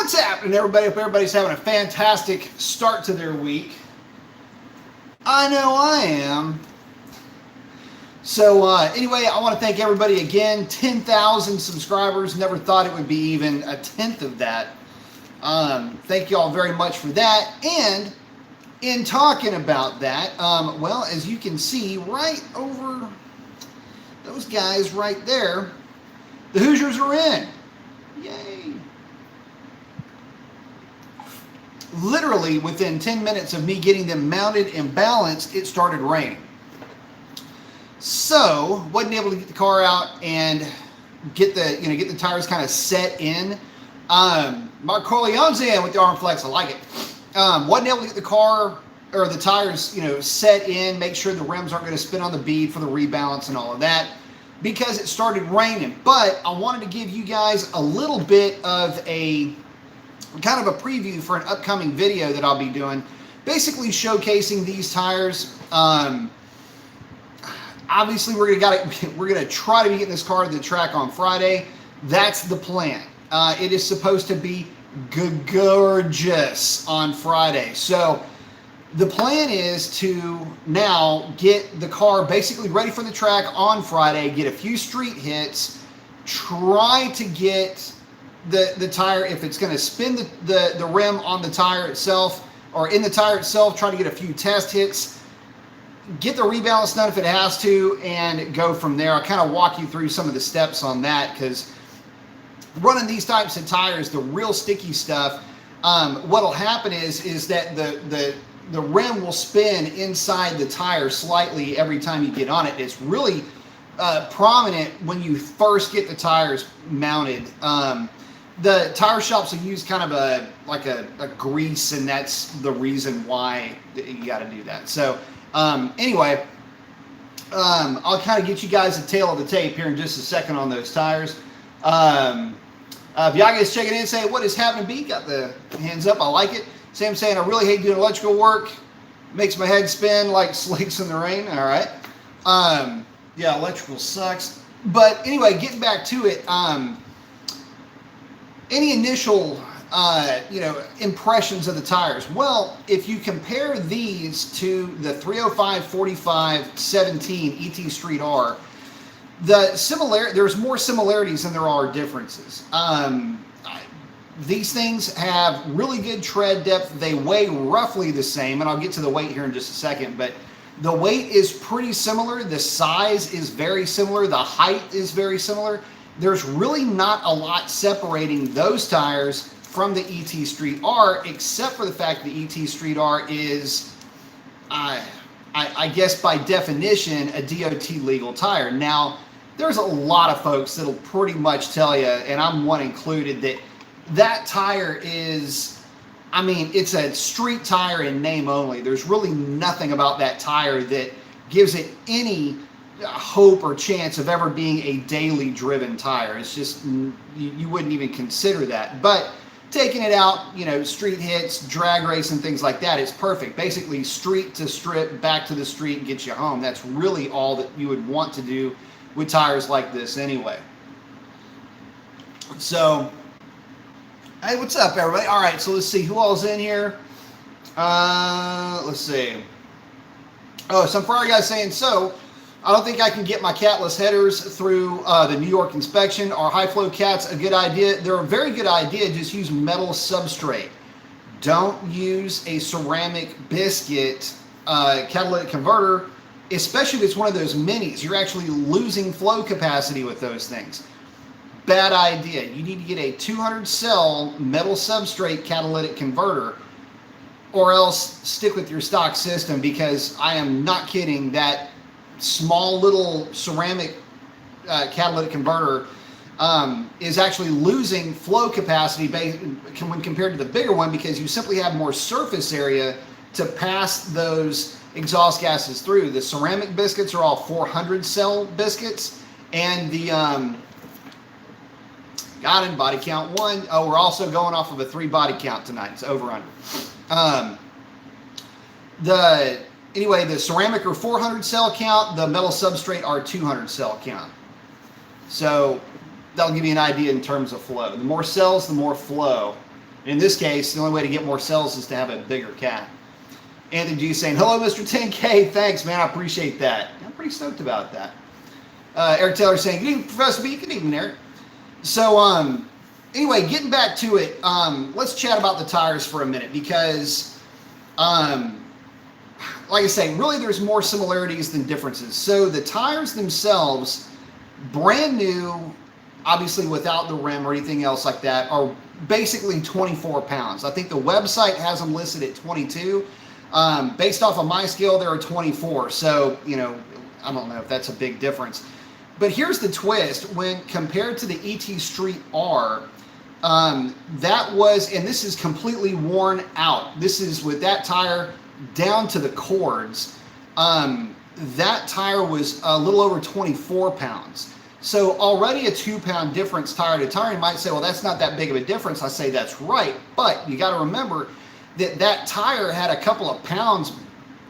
What's happening, everybody? Hope everybody's having a fantastic start to their week. I know I am. So anyway, I want to thank everybody again. 10,000 subscribers. Never thought it would be even a tenth of that. Thank you all very much for that. And in talking about that, well, as you can see right over those guys right there, the Hoosiers are in. Yay. Literally within 10 minutes of me getting them mounted and balanced, it started raining. So wasn't able to get the car out and get the tires kind of set in. Mark Corleone's in with the arm flex. I like it. Wasn't able to get the car or the tires, set in, make sure the rims aren't going to spin on the bead for the rebalance and all of that, because it started raining. But I wanted to give you guys a little bit of a kind of a preview for an upcoming video that I'll be doing, basically showcasing these tires. Obviously, we're gonna try to be getting this car to the track on Friday. That's the plan. It is supposed to be gorgeous on Friday. So the plan is to now get the car basically ready for the track on Friday, get a few street hits, try to get the tire, if it's going to spin the rim on the tire itself or in the tire itself, try to get a few test hits, get the rebalance done if it has to, and go from there. I'll kind of walk you through some of the steps on that, because running these types of tires, the real sticky stuff, what'll happen is that the rim will spin inside the tire slightly every time you get on it. It's really prominent when you first get the tires mounted. The tire shops will use kind of a grease, and that's the reason why you got to do that. So anyway, I'll kind of get you guys a tail of the tape here in just a second on those tires. Biaga is checking in saying, what is happening, B? Got the hands up. I like it. Sam saying, I really hate doing electrical work. Makes my head spin like slinks in the rain. All right. Yeah, electrical sucks. But anyway, getting back to it, any initial, impressions of the tires? Well, if you compare these to the 305/45/17 ET Street R, there's more similarities than there are differences. These things have really good tread depth. They weigh roughly the same, and I'll get to the weight here in just a second, but the weight is pretty similar. The size is very similar. The height is very similar. There's really not a lot separating those tires from the ET Street R, except for the fact the ET Street R is, I guess by definition, a DOT legal tire. Now, there's a lot of folks that'll pretty much tell you, and I'm one included, that tire is, it's a street tire in name only. There's really nothing about that tire that gives it any hope or chance of ever being a daily driven tire. It's just, you wouldn't even consider that. But taking it out, street hits, drag race and things like that, it's perfect. Basically street to strip, back to the street, and get you home. That's really all that you would want to do with tires like this anyway. So, hey, what's up, everybody? All right, so let's see who all's in here. Let's see. Oh, some Ferrari guy saying, so I don't think I can get my catless headers through the New York inspection. Are high flow cats a good idea? They're a very good idea. Just use metal substrate. Don't use a ceramic biscuit catalytic converter, especially if it's one of those minis. You're actually losing flow capacity with those things. Bad idea. You need to get a 200 cell metal substrate catalytic converter, or else stick with your stock system, because I am not kidding, that small little ceramic catalytic converter is actually losing flow capacity when compared to the bigger one, because you simply have more surface area to pass those exhaust gases through. The ceramic biscuits are all 400 cell biscuits, and the got him, body count 1. Oh, we're also going off of a 3 body count tonight. It's over under. Anyway, the ceramic are 400 cell count, the metal substrate are 200 cell count. So that'll give you an idea in terms of flow. The more cells, the more flow. In this case, the only way to get more cells is to have a bigger cat. Anthony G saying, hello, Mr. 10K. Thanks, man. I appreciate that. I'm pretty stoked about that. Eric Taylor saying, good evening, Professor B. Good evening, Eric. So, anyway, getting back to it, let's chat about the tires for a minute because, like I say, really there's more similarities than differences. So the tires themselves, brand new, obviously without the rim or anything else like that, are basically 24 pounds. I think the website has them listed at 22. Based off of my scale, there are 24. So, you know, I don't know if that's a big difference. But here's the twist. When compared to the ET Street R, that was, and this is completely worn out. This is with that tire down to the cords. That tire was a little over 24 pounds. So already a 2-pound difference tire to tire. You might say, well, that's not that big of a difference. I say that's right. But you got to remember that that tire had a couple of pounds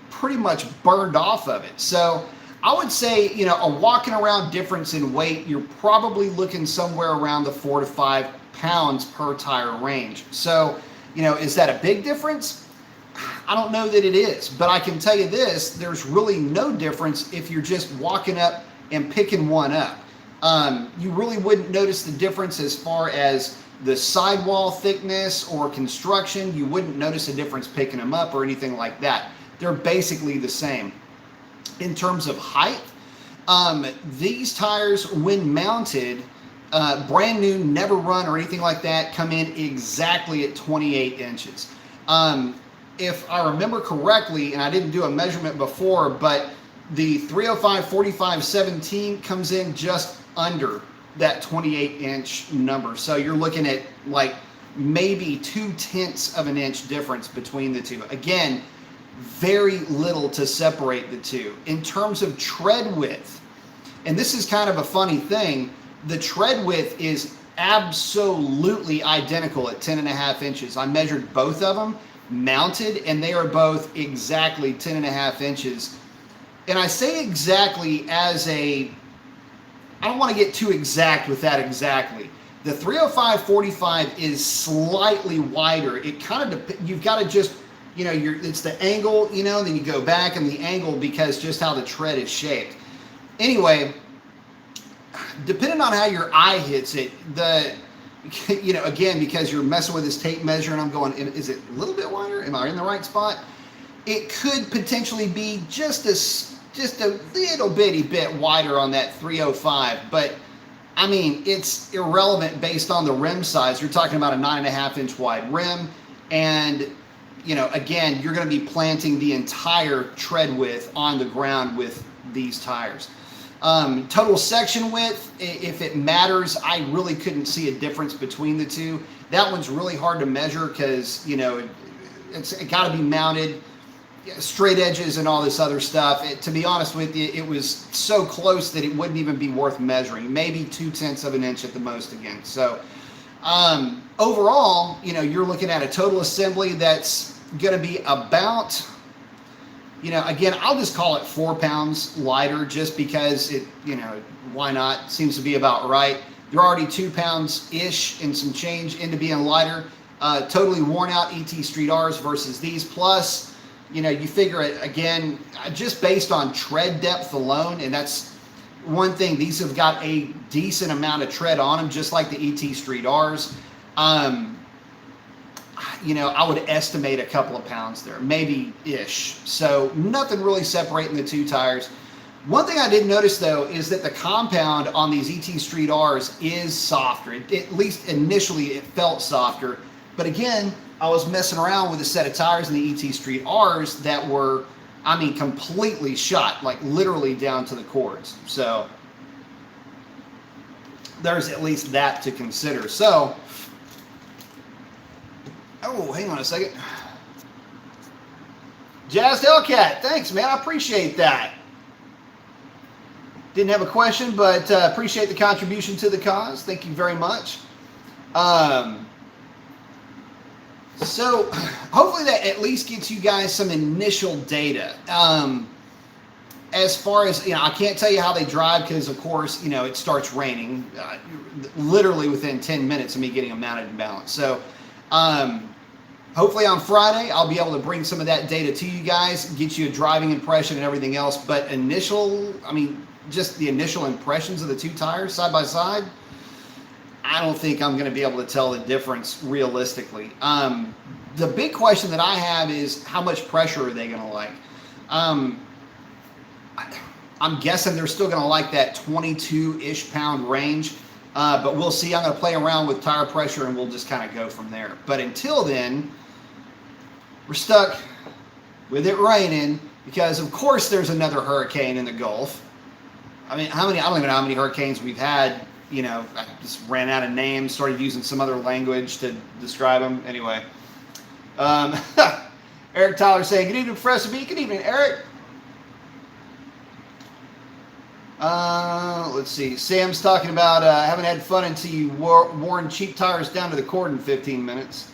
pretty much burned off of it. So I would say, you know, a walking around difference in weight, you're probably looking somewhere around the 4 to 5 pounds per tire range. So, you know, is that a big difference? I don't know that it is, but I can tell you this, there's really no difference if you're just walking up and picking one up. You really wouldn't notice the difference as far as the sidewall thickness or construction. You wouldn't notice a difference picking them up or anything like that. They're basically the same. In terms of height, these tires, when mounted, brand new, never run or anything like that, come in exactly at 28 inches. If I remember correctly, and I didn't do a measurement before, but the 305 45 17 comes in just under that 28-inch number. So you're looking at like maybe 0.2 of an inch difference between the two. Again, very little to separate the two. In terms of tread width, and this is kind of a funny thing, the tread width is absolutely identical at 10.5 inches. I measured both of them mounted, and they are both exactly 10.5 inches. And I say exactly as a, I don't want to get too exact with that exactly. The 305 45 is slightly wider. It kind of, you've got to just, you know, it's the angle, you know, then you go back and the angle because just how the tread is shaped. Anyway, depending on how your eye hits it, you know, again, because you're messing with this tape measure and I'm going, is it a little bit wider? Am I in the right spot? It could potentially be just a little bitty bit wider on that 305, but I mean, it's irrelevant based on the rim size. You're talking about a 9.5 inch wide rim, and you know, again, you're going to be planting the entire tread width on the ground with these tires. Total section width, if it matters, I really couldn't see a difference between the two. That one's really hard to measure because, you know, it got to be mounted, straight edges and all this other stuff. To be honest with you, it was so close that it wouldn't even be worth measuring. Maybe 0.2 of an inch at the most again. So overall, you know, you're looking at a total assembly that's going to be about, you know, again, I'll just call it 4 pounds lighter just because it, you know, why not? Seems to be about right. They're already 2 pounds-ish and some change into being lighter. Totally worn out ET Street Rs versus these. Plus, you know, you figure it, again, just based on tread depth alone, and that's one thing. These have got a decent amount of tread on them, just like the ET Street Rs. You know, I would estimate a couple of pounds there, maybe-ish. So nothing really separating the two tires. One thing I did notice, though, is that the compound on these ET Street Rs is softer. At least initially it felt softer. But again, I was messing around with a set of tires in the ET Street Rs that were, I mean, completely shot, like literally down to the cords. So there's at least that to consider. So, oh, hang on a second. Jazzed Hellcat, thanks, man. I appreciate that. Didn't have a question, but appreciate the contribution to the cause. Thank you very much. So hopefully that at least gets you guys some initial data. As far as, you know, I can't tell you how they drive because, of course, you know, it starts raining literally within 10 minutes of me getting them mounted and balanced. So Hopefully on Friday, I'll be able to bring some of that data to you guys, get you a driving impression and everything else. But just the initial impressions of the two tires side by side, I don't think I'm going to be able to tell the difference realistically. The big question that I have is how much pressure are they going to like? I'm guessing they're still going to like that 22-ish pound range. But we'll see. I'm going to play around with tire pressure and we'll just kind of go from there. But until then, we're stuck with it raining because, of course, there's another hurricane in the Gulf. I mean, I don't even know how many hurricanes we've had. You know, I just ran out of names, started using some other language to describe them. Anyway, Eric Tyler saying, good evening, Professor B. Good evening, Eric. Let's see. Sam's talking about haven't had fun until you worn cheap tires down to the cord in 15 minutes.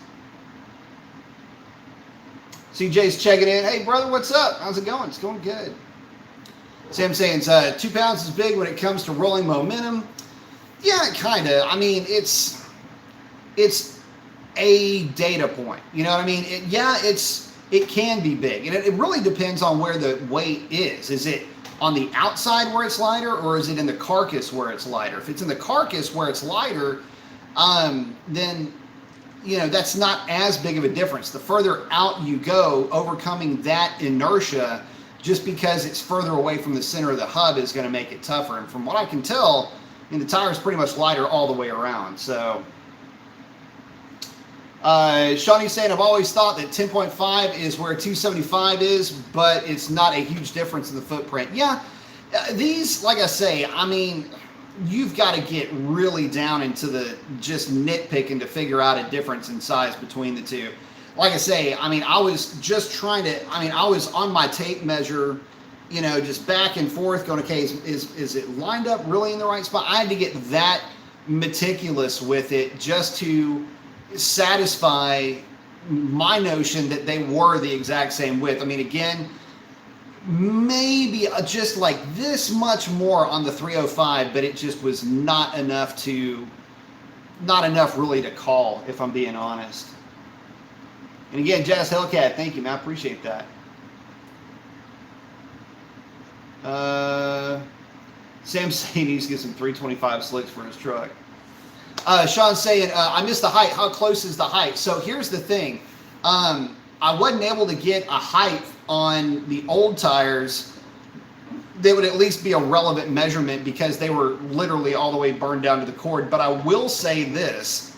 CJ's checking in. Hey, brother, what's up? How's it going? It's going good. Sam's saying 2 pounds is big when it comes to rolling momentum. Yeah, kind of. I mean, it's a data point. You know what I mean? It can be big. And it really depends on where the weight is. Is it on the outside where it's lighter, or is it in the carcass where it's lighter? If it's in the carcass where it's lighter, then, you know, that's not as big of a difference. The further out you go, overcoming that inertia, just because it's further away from the center of the hub, is going to make it tougher. And from what I can tell, I mean, the tire is pretty much lighter all the way around. So, Shawnee's saying, I've always thought that 10.5 is where 275 is, but it's not a huge difference in the footprint. Yeah, these, like I say, I mean, you've got to get really down into the just nitpicking to figure out a difference in size between the two. Like I say, I mean, I was on my tape measure, you know, just back and forth going, okay, is it lined up really in the right spot? I had to get that meticulous with it just to satisfy my notion that they were the exact same width. I mean, again, maybe just like this much more on the 305, but it just was not enough really to call, if I'm being honest. And again, Jazz Hellcat, thank you, man. I appreciate that. Sam's saying he needs to get some 325 slicks for his truck. Sean's saying, I missed the height. How close is the height? So here's the thing. I wasn't able to get a height on the old tires that would at least be a relevant measurement because they were literally all the way burned down to the cord. But I will say this.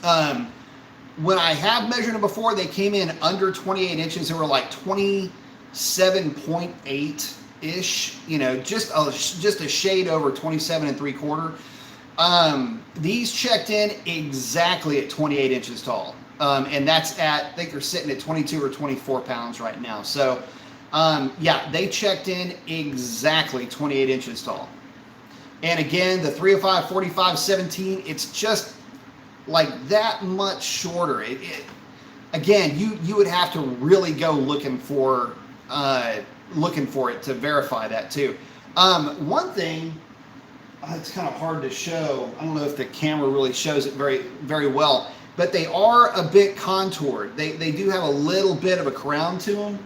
When I have measured them before, they came in under 28 inches. They were like 27.8-ish, you know, just a shade over 27 3/4. These checked in exactly at 28 inches tall. And that's I think they're sitting at 22 or 24 pounds right now. So, yeah, they checked in exactly 28 inches tall. And again, the 305, 45, 17, it's just like that much shorter. Again, you would have to really go looking for it to verify that too. One thing, it's kind of hard to show. I don't know if the camera really shows it very, very well, but they are a bit contoured. They do have a little bit of a crown to them,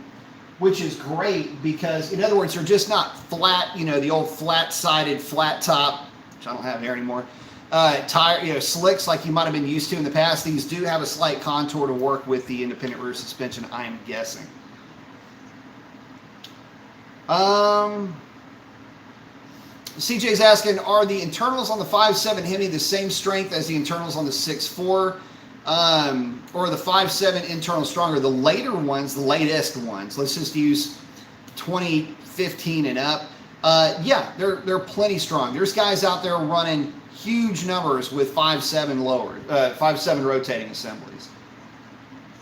which is great because, in other words, they're just not flat, you know, the old flat-sided, flat top, which I don't have here anymore, tire, you know, slicks like you might have been used to in the past. These do have a slight contour to work with the independent rear suspension, I am guessing. CJ's asking, are the internals on the 5.7 Hemi the same strength as the internals on the 6.4? Or the 5.7 internals stronger? The later ones, the latest ones, let's just use 2015 and up. Yeah, they're plenty strong. There's guys out there running huge numbers with 5.7 rotating assemblies.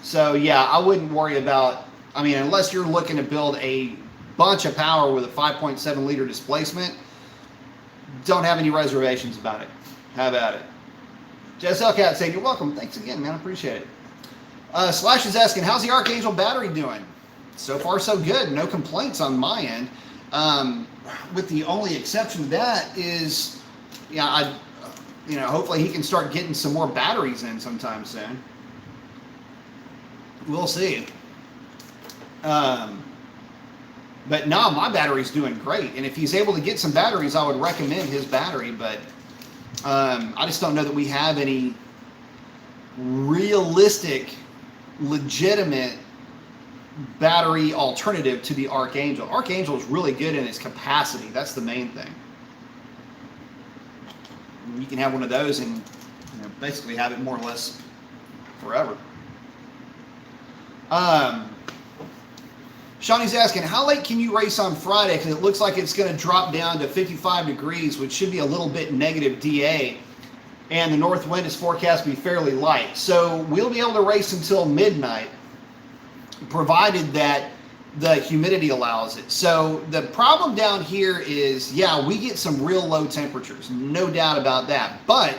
So yeah, I wouldn't worry about, I mean, unless you're looking to build a bunch of power with a 5.7 liter displacement, don't have any reservations about it. How about it? Jess Hellcat saying, you're welcome. Thanks again, man. I appreciate it. Slash is asking, how's the Archangel battery doing? So far, so good. No complaints on my end. With the only exception to that is, yeah, hopefully he can start getting some more batteries in sometime soon. We'll see. But no, my battery's doing great. And if he's able to get some batteries, I would recommend his battery. But I just don't know that we have any realistic, legitimate battery alternative to the Archangel. Archangel is really good in its capacity. That's the main thing. You can have one of those and basically have it more or less forever. Shawnee's asking, how late can you race on Friday? Because it looks like it's going to drop down to 55 degrees, which should be a little bit negative DA. And the north wind is forecast to be fairly light. So we'll be able to race until midnight, provided that the humidity allows it. So the problem down here is, yeah, we get some real low temperatures, no doubt about that. But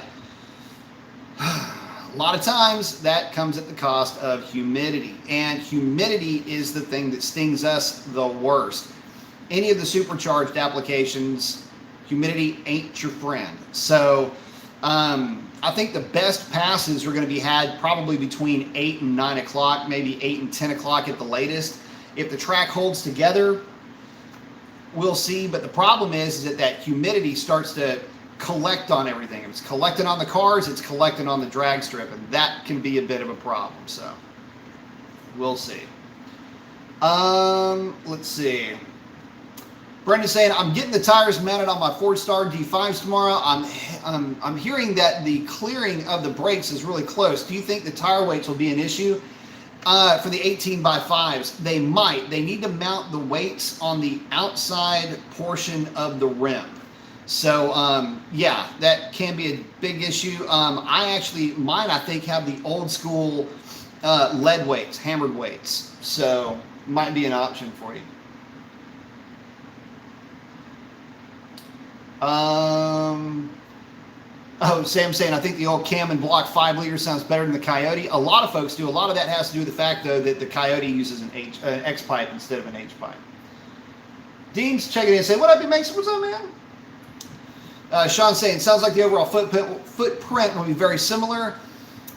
a lot of times that comes at the cost of humidity, and humidity is the thing that stings us the worst. Any of the supercharged applications, humidity ain't your friend. So I think the best passes are going to be had probably between 8 and 9 o'clock, maybe 8 and 10 o'clock at the latest. If the track holds together, we'll see. But the problem is that humidity starts to collect on everything. If it's collecting on the cars, it's collecting on the drag strip, and that can be a bit of a problem. So we'll see. Let's see. Brenda's saying, I'm getting the tires mounted on my Ford Star D5s tomorrow. I'm hearing that the clearing of the brakes is really close. Do you think the tire weights will be an issue? For the 18x5s, they might. They need to mount the weights on the outside portion of the rim. So, yeah, that can be a big issue. Mine, I think, have the old school lead weights, hammered weights. So, might be an option for you. Oh, Sam's saying, I think the old Cam and Block 5 liter sounds better than the Coyote. A lot of folks do. A lot of that has to do with the fact, though, that the Coyote uses an X pipe instead of an H pipe. Dean's checking in and saying, what up, Mason? What's up, man? Sean's saying, sounds like the overall footprint will be very similar,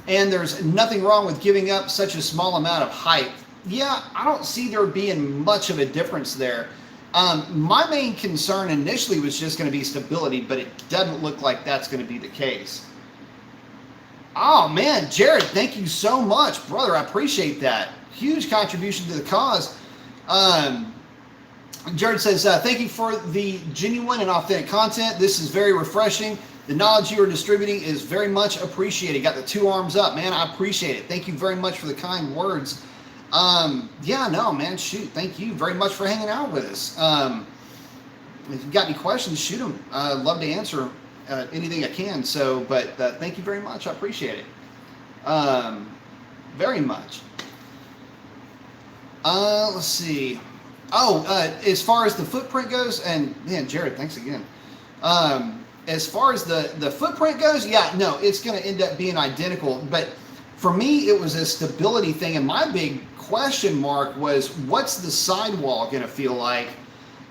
and there's nothing wrong with giving up such a small amount of height. Yeah, I don't see there being much of a difference there. My main concern initially was just going to be stability, but it doesn't look like that's going to be the case. Oh, man, Jared, thank you so much, brother. I appreciate that. Huge contribution to the cause. Jared says, thank you for the genuine and authentic content. This is very refreshing. The knowledge you are distributing is very much appreciated. Got the 2 arms up, man. I appreciate it. Thank you very much for the kind words. Yeah, no, man, shoot. Thank you very much for hanging out with us. If you've got any questions, shoot them. I'd love to answer anything I can. So, but thank you very much. I appreciate it. Very much. Let's see. Oh, as far as the footprint goes, and man, Jared, thanks again. As far as the footprint goes, yeah, no, it's going to end up being identical. But for me, it was a stability thing, and my big question mark was, what's the sidewall going to feel like?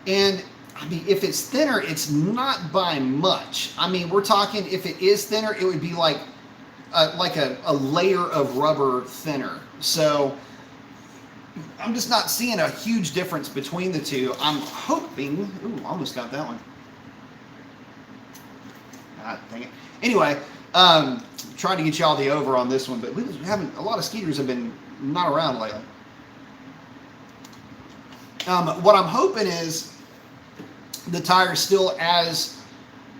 And I mean, if it's thinner, it's not by much. I mean, we're talking, if it is thinner, it would be like a layer of rubber thinner. So I'm just not seeing a huge difference between the two. I'm hoping, ooh, almost got that one. Ah, dang it. Anyway, trying to get y'all the over on this one, but we haven't, a lot of Skeeters have been not around lately. What I'm hoping is the tire's still as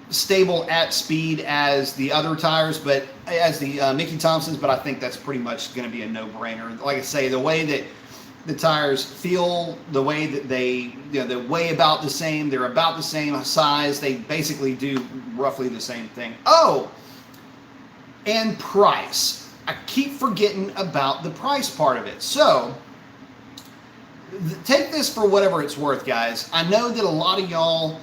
stable at speed as the other tires, but as the Mickey Thompsons, but I think that's pretty much going to be a no-brainer. Like I say, the way that the tires feel, the way that they weigh about the same, they're about the same size, they basically do roughly the same thing. Oh, and price. I keep forgetting about the price part of it. So, take this for whatever it's worth, guys. I know that a lot of y'all,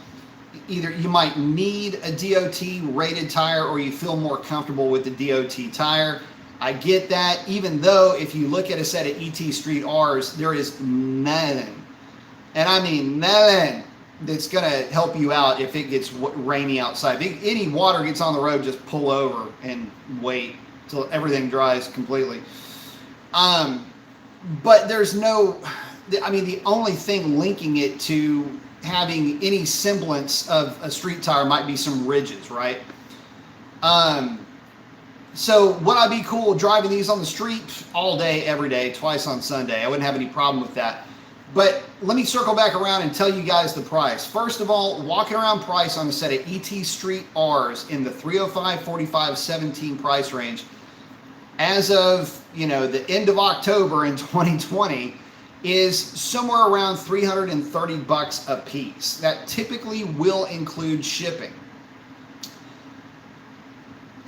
either you might need a DOT rated tire or you feel more comfortable with the DOT tire. I get that, even though if you look at a set of ET Street R's, there is nothing, and I mean nothing, that's going to help you out if it gets rainy outside. If any water gets on the road, just pull over and wait till everything dries completely. but there's no, I mean, the only thing linking it to having any semblance of a street tire might be some ridges, right? So would I be cool driving these on the street all day, every day, twice on Sunday? I wouldn't have any problem with that. But let me circle back around and tell you guys the price. First of all, walking around price on a set of ET Street R's in the 305, 45, 17 price range, as of, you know, the end of October in 2020, is somewhere around $330 a piece. That typically will include shipping.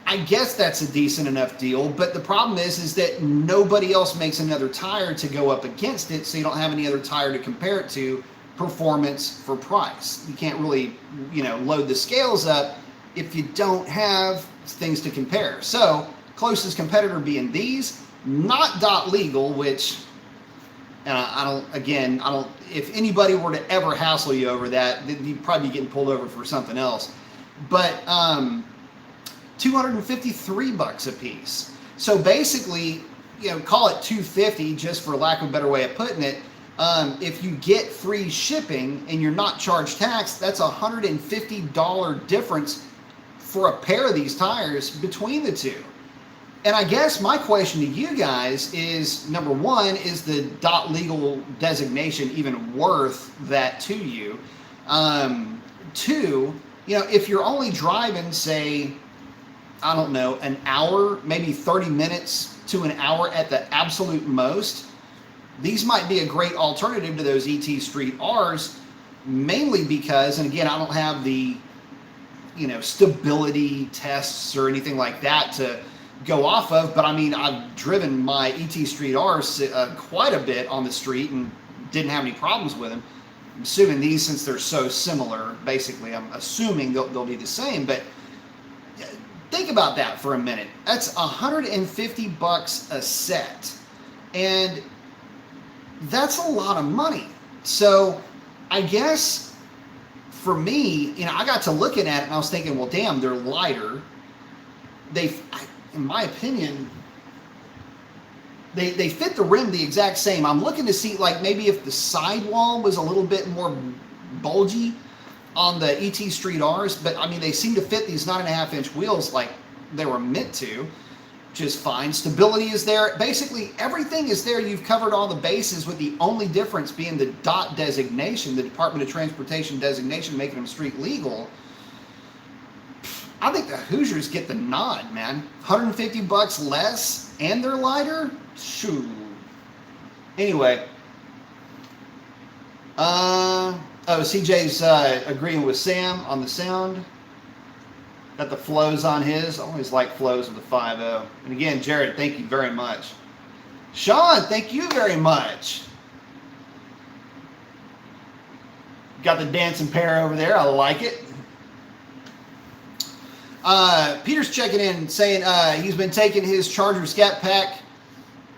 I guess that's a decent enough deal, but the problem is that nobody else makes another tire to go up against it, so you don't have any other tire to compare it to, performance for price. You can't really, you know, load the scales up if you don't have things to compare. So, closest competitor being these, not dot legal, which, and I don't, if anybody were to ever hassle you over that, then you'd probably be getting pulled over for something else. But, $253 a piece. So basically, you know, call it $250 just for lack of a better way of putting it. If you get free shipping and you're not charged tax, that's a $150 difference for a pair of these tires between the two. And I guess my question to you guys is, number one, is the dot legal designation even worth that to you? Two, you know, if you're only driving, say, I don't know, an hour, maybe 30 minutes to an hour at the absolute most, these might be a great alternative to those ET Street R's, mainly because, and again, I don't have the, you know, stability tests or anything like that to go off of, but I mean, I've driven my ET Street R's quite a bit on the street and didn't have any problems with them. I'm assuming these, since they're so similar, basically, I'm assuming they'll be the same, but think about that for a minute. That's $150 a set. And that's a lot of money. So I guess for me, you know, I got to looking at it and I was thinking, well, damn, they're lighter. In my opinion, they fit the rim the exact same. I'm looking to see, like, maybe if the sidewall was a little bit more bulgy on the ET Street R's, but I mean, they seem to fit these 9.5-inch wheels like they were meant to, which is fine. Stability is there. Basically, everything is there. You've covered all the bases, with the only difference being the DOT designation, the Department of Transportation designation, making them street legal. I think the Hoosiers get the nod, man. $150 less, and they're lighter? Shoo. Anyway. CJ's agreeing with Sam on the sound. Got the flows on his. I always like flows with the 5.0. And again, Jared, thank you very much. Sean, thank you very much. Got the dancing pair over there. I like it. Peter's checking in, saying he's been taking his Charger Scat Pack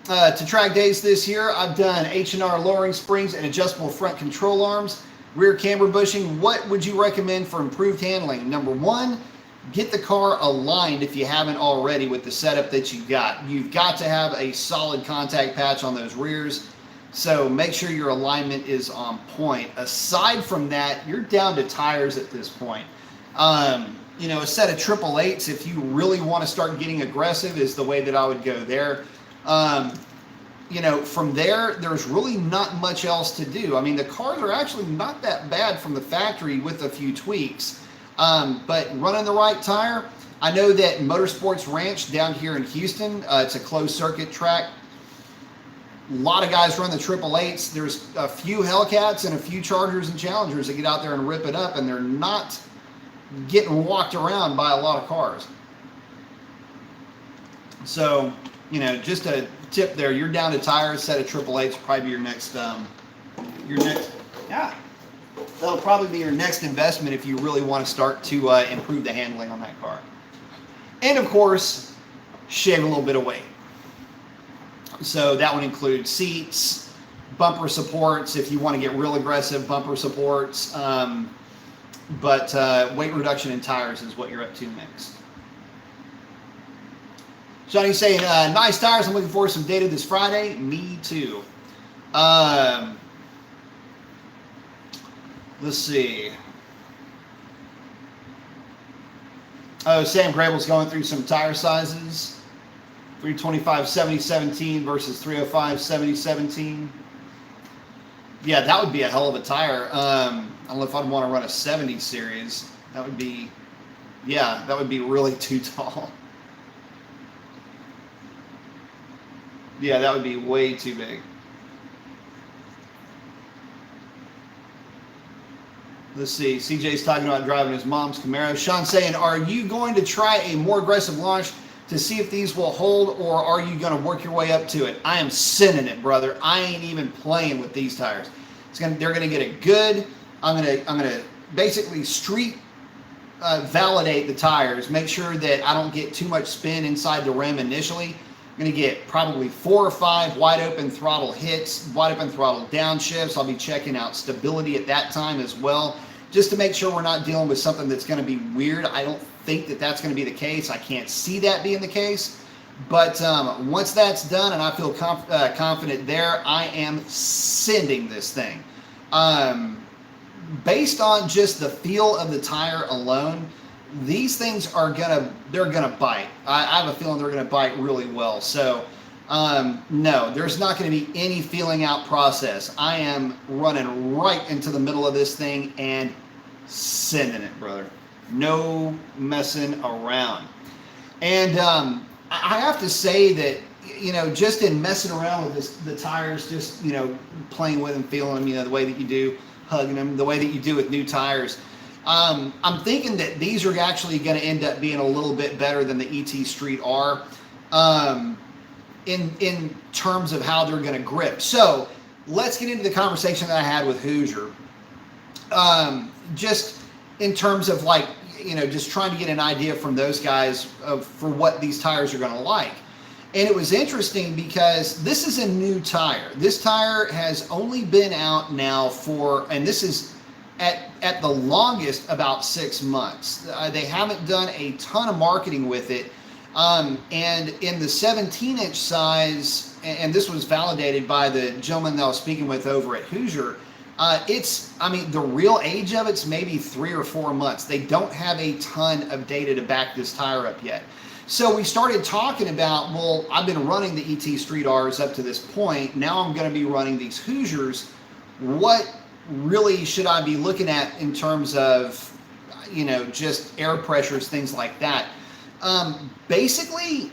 to track days this year. I've done H&R lowering springs and adjustable front control arms, rear camber bushing. What would you recommend for improved handling? Number one, get the car aligned if you haven't already with the setup that you've got. You've got to have a solid contact patch on those rears, so make sure your alignment is on point. Aside from that, you're down to tires at this point. You know, a set of 888s, if you really want to start getting aggressive, is the way that I would go there. You know, from there, there's really not much else to do. I mean, the cars are actually not that bad from the factory with a few tweaks. But running the right tire, I know that Motorsports Ranch down here in Houston, it's a closed circuit track. A lot of guys run the 888s. There's a few Hellcats and a few Chargers and Challengers that get out there and rip it up, and they're not getting walked around by a lot of cars. So, you know, just a tip there. You're down to tires, set of 888s, probably your next, that'll probably be your next investment if you really want to start to improve the handling on that car. And of course, shave a little bit of weight. So that would include seats, bumper supports, if you want to get real aggressive, bumper supports. But weight reduction in tires is what you're up to next. Johnny's saying, nice tires. I'm looking forward to some data this Friday. Me too. Let's see. Oh, Sam Grable's going through some tire sizes. 325 7017 versus 305 7017. Yeah, that would be a hell of a tire. I don't know if I'd want to run a 70 series. That would be, yeah, that would be really too tall. Yeah, that would be way too big. Let's see. CJ's talking about driving his mom's Camaro. Sean's saying, are you going to try a more aggressive launch to see if these will hold, or are you going to work your way up to it? I am sending it, brother. I ain't even playing with these tires. They're going to get it good. I'm going to basically street validate the tires, make sure that I don't get too much spin inside the rim initially. I'm going to get probably 4 or 5 wide open throttle hits, wide open throttle downshifts. I'll be checking out stability at that time as well, just to make sure we're not dealing with something that's going to be weird. I don't think that that's going to be the case. I can't see that being the case. But once that's done and I feel confident there, I am sending this thing. Based on just the feel of the tire alone, these things are they're gonna bite. I have a feeling they're gonna bite really well. So no, there's not going to be any feeling out process. I am running right into the middle of this thing and sending it, brother. No messing around. And I have to say that, you know, just in messing around with the tires, just, you know, playing with them, feeling them, you know, the way that you do, hugging them, the way that you do with new tires, I'm thinking that these are actually going to end up being a little bit better than the ET Street R in terms of how they're going to grip. So let's get into the conversation that I had with Hoosier. Just in terms of, like, you know, just trying to get an idea from those guys for what these tires are going to like. And it was interesting because this is a new tire. This tire has only been out now for, and this is at the longest about 6 months. They haven't done a ton of marketing with it. And in the 17-inch size, and this was validated by the gentleman that I was speaking with over at Hoosier, I mean, the real age of it's maybe 3 or 4 months. They don't have a ton of data to back this tire up yet. So we started talking about, well, I've been running the ET Street Rs up to this point. Now I'm going to be running these Hoosiers. What really should I be looking at in terms of, you know, just air pressures, things like that? Basically,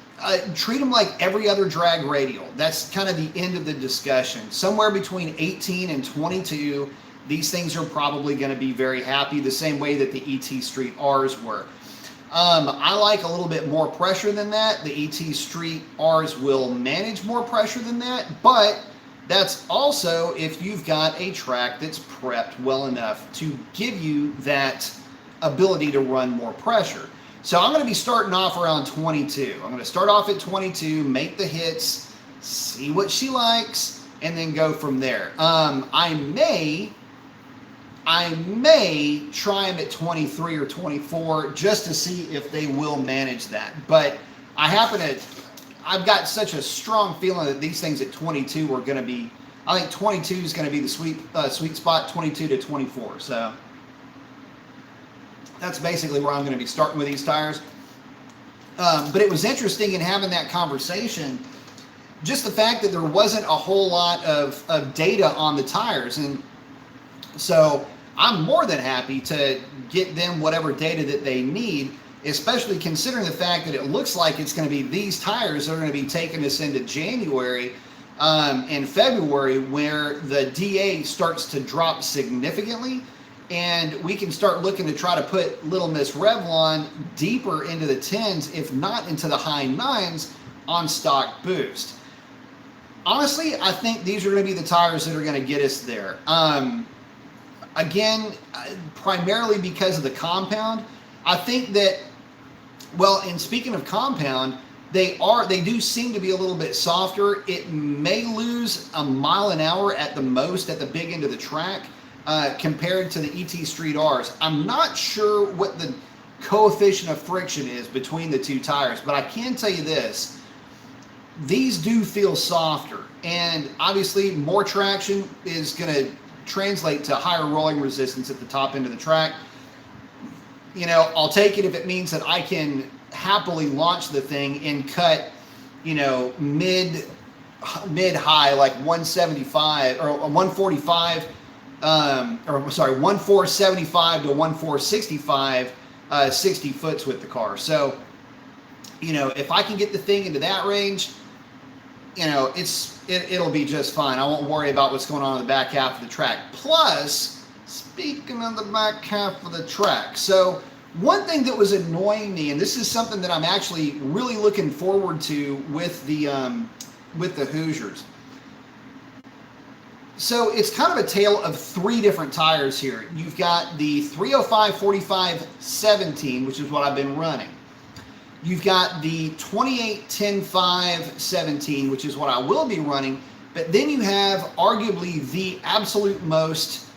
treat them like every other drag radial. That's kind of the end of the discussion. Somewhere between 18 and 22, these things are probably going to be very happy, the same way that the ET Street Rs were. I like a little bit more pressure than that. The ET Street Rs will manage more pressure than that, but that's also if you've got a track that's prepped well enough to give you that ability to run more pressure. So I'm going to be starting off around 22. I'm going to start off at 22, make the hits, see what she likes, and then go from there. I may try them at 23 or 24 just to see if they will manage that. But I've got such a strong feeling that these things at 22 are going to be, I think 22 is going to be the sweet spot, 22 to 24. So that's basically where I'm going to be starting with these tires. But it was interesting in having that conversation, just the fact that there wasn't a whole lot of data on the tires. And so I'm more than happy to get them whatever data that they need, especially considering the fact that it looks like it's going to be these tires that are going to be taking us into January and February, where the DA starts to drop significantly. And we can start looking to try to put Little Miss Revlon deeper into the 10s, if not into the high 9s on stock boost. Honestly, I think these are going to be the tires that are going to get us there. Again, primarily because of the compound. I think that, well, and speaking of compound, they do seem to be a little bit softer. It may lose a mile an hour at the most at the big end of the track. Compared to the ET Street Rs. I'm not sure what the coefficient of friction is between the two tires, but I can tell you this. these do feel softer, and obviously more traction is going to translate to higher rolling resistance at the top end of the track. You know, I'll take it if it means that I can happily launch the thing and cut, you know, mid high, like 175 or 145, or sorry, 1475 to 1465, 60 foots with the car. So, you know, if I can get the thing into that range, you know, it'll be just fine. I won't worry about what's going on in the back half of the track. Plus, speaking of the back half of the track, so one thing that was annoying me, and this is something that I'm actually really looking forward to with the Hoosiers. So it's kind of a tale of three different tires here. You've got the 305 45 17, which is what I've been running. You've got the 28 10 5 17, which is what I will be running. But then you have arguably the absolute most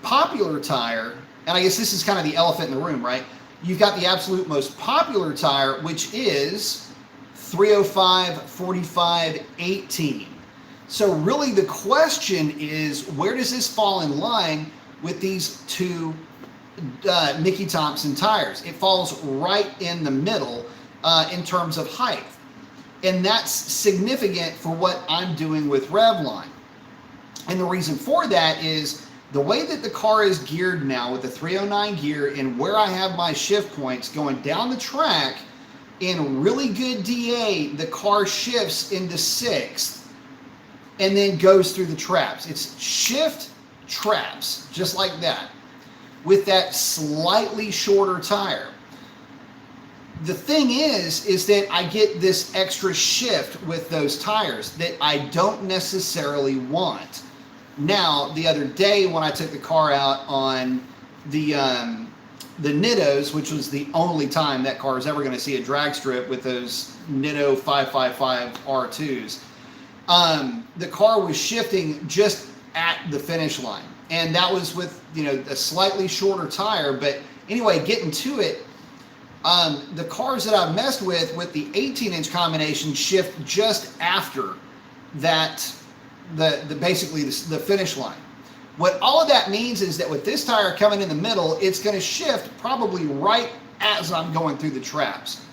popular tire, and I guess this is kind of the elephant in the room, right? You've got the absolute most popular tire, which is 305 45 18. So really the question is, where does this fall in line with these two Mickey Thompson tires? It falls right in the middle in terms of height. And that's significant for what I'm doing with Revline. And the reason for that is the way that the car is geared now with the 309 gear, and where I have my shift points going down the track in really good DA, the car shifts into sixth and then goes through the traps. It's shift traps, just like that, with that slightly shorter tire. The thing is that I get this extra shift with those tires that I don't necessarily want. Now, the other day when I took the car out on the Nittos, which was the only time that car is ever going to see a drag strip with those Nitto 555 R2s, the car was shifting just at the finish line. And that was with, you know, a slightly shorter tire. But anyway, getting to it, the cars that I've messed with the 18-inch combination shift just after that, basically the finish line. What all of that means is that with this tire coming in the middle, it's going to shift probably right as I'm going through the traps.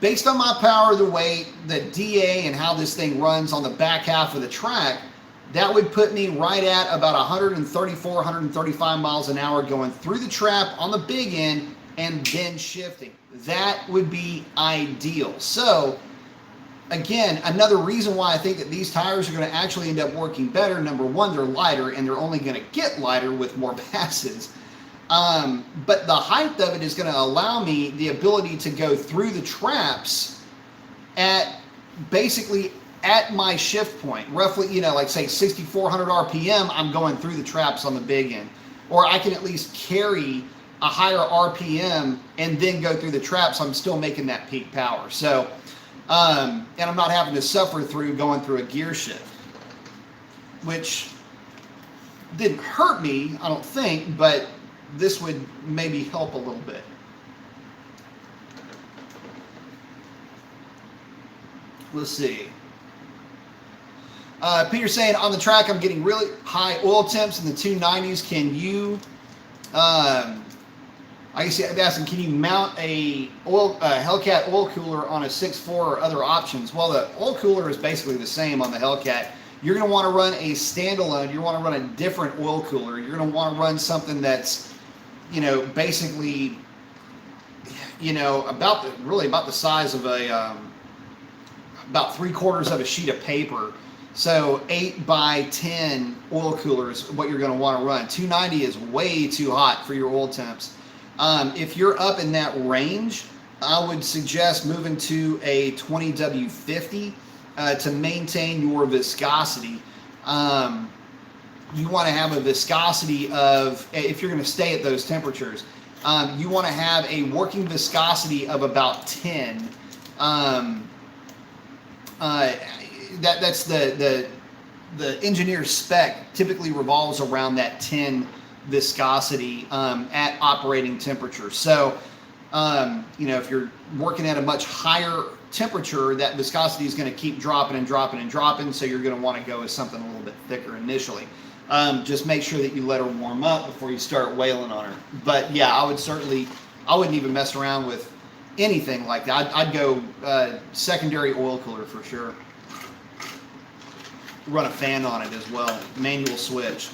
Based on my power, the weight, the DA, and how this thing runs on the back half of the track, that would put me right at about 134, 135 miles an hour going through the trap on the big end and then shifting. That would be ideal. So, again, another reason why I think that these tires are going to actually end up working better. Number one, they're lighter, and they're only going to get lighter with more passes. But the height of it is going to allow me the ability to go through the traps at basically at my shift point, roughly, you know, like say 6,400 RPM, I'm going through the traps on the big end. Or I can at least carry a higher RPM and then go through the traps. I'm still making that peak power. So, and I'm not having to suffer through going through a gear shift, which didn't hurt me, I don't think, but this would maybe help a little bit. Let's see. Peter's saying, on the track, I'm getting really high oil temps in the 290s. Can you, I guess I'm asking, can you mount a Hellcat oil cooler on a 6.4 or other options? Well, the oil cooler is basically the same on the Hellcat. You're going to want to run a standalone. You want to run a different oil cooler. You're going to want to run something that's, you know, basically, you know, about the size of a, about 3/4 of a sheet of paper. So 8 by 10 oil cooler is what you're going to want to run. 290 is way too hot for your oil temps. If you're up in that range, I would suggest moving to a 20W50 to maintain your viscosity. You want to have a viscosity of, if you're going to stay at those temperatures, you want to have a working viscosity of about 10. That's the engineer's spec typically revolves around that 10 viscosity at operating temperature. So, you know, if you're working at a much higher temperature, that viscosity is going to keep dropping and dropping and dropping, so you're going to want to go with something a little bit thicker initially. Just make sure that you let her warm up before you start wailing on her. But yeah, I wouldn't even mess around with anything like that. I'd go secondary oil cooler for sure. Run a fan on it as well, manual switch.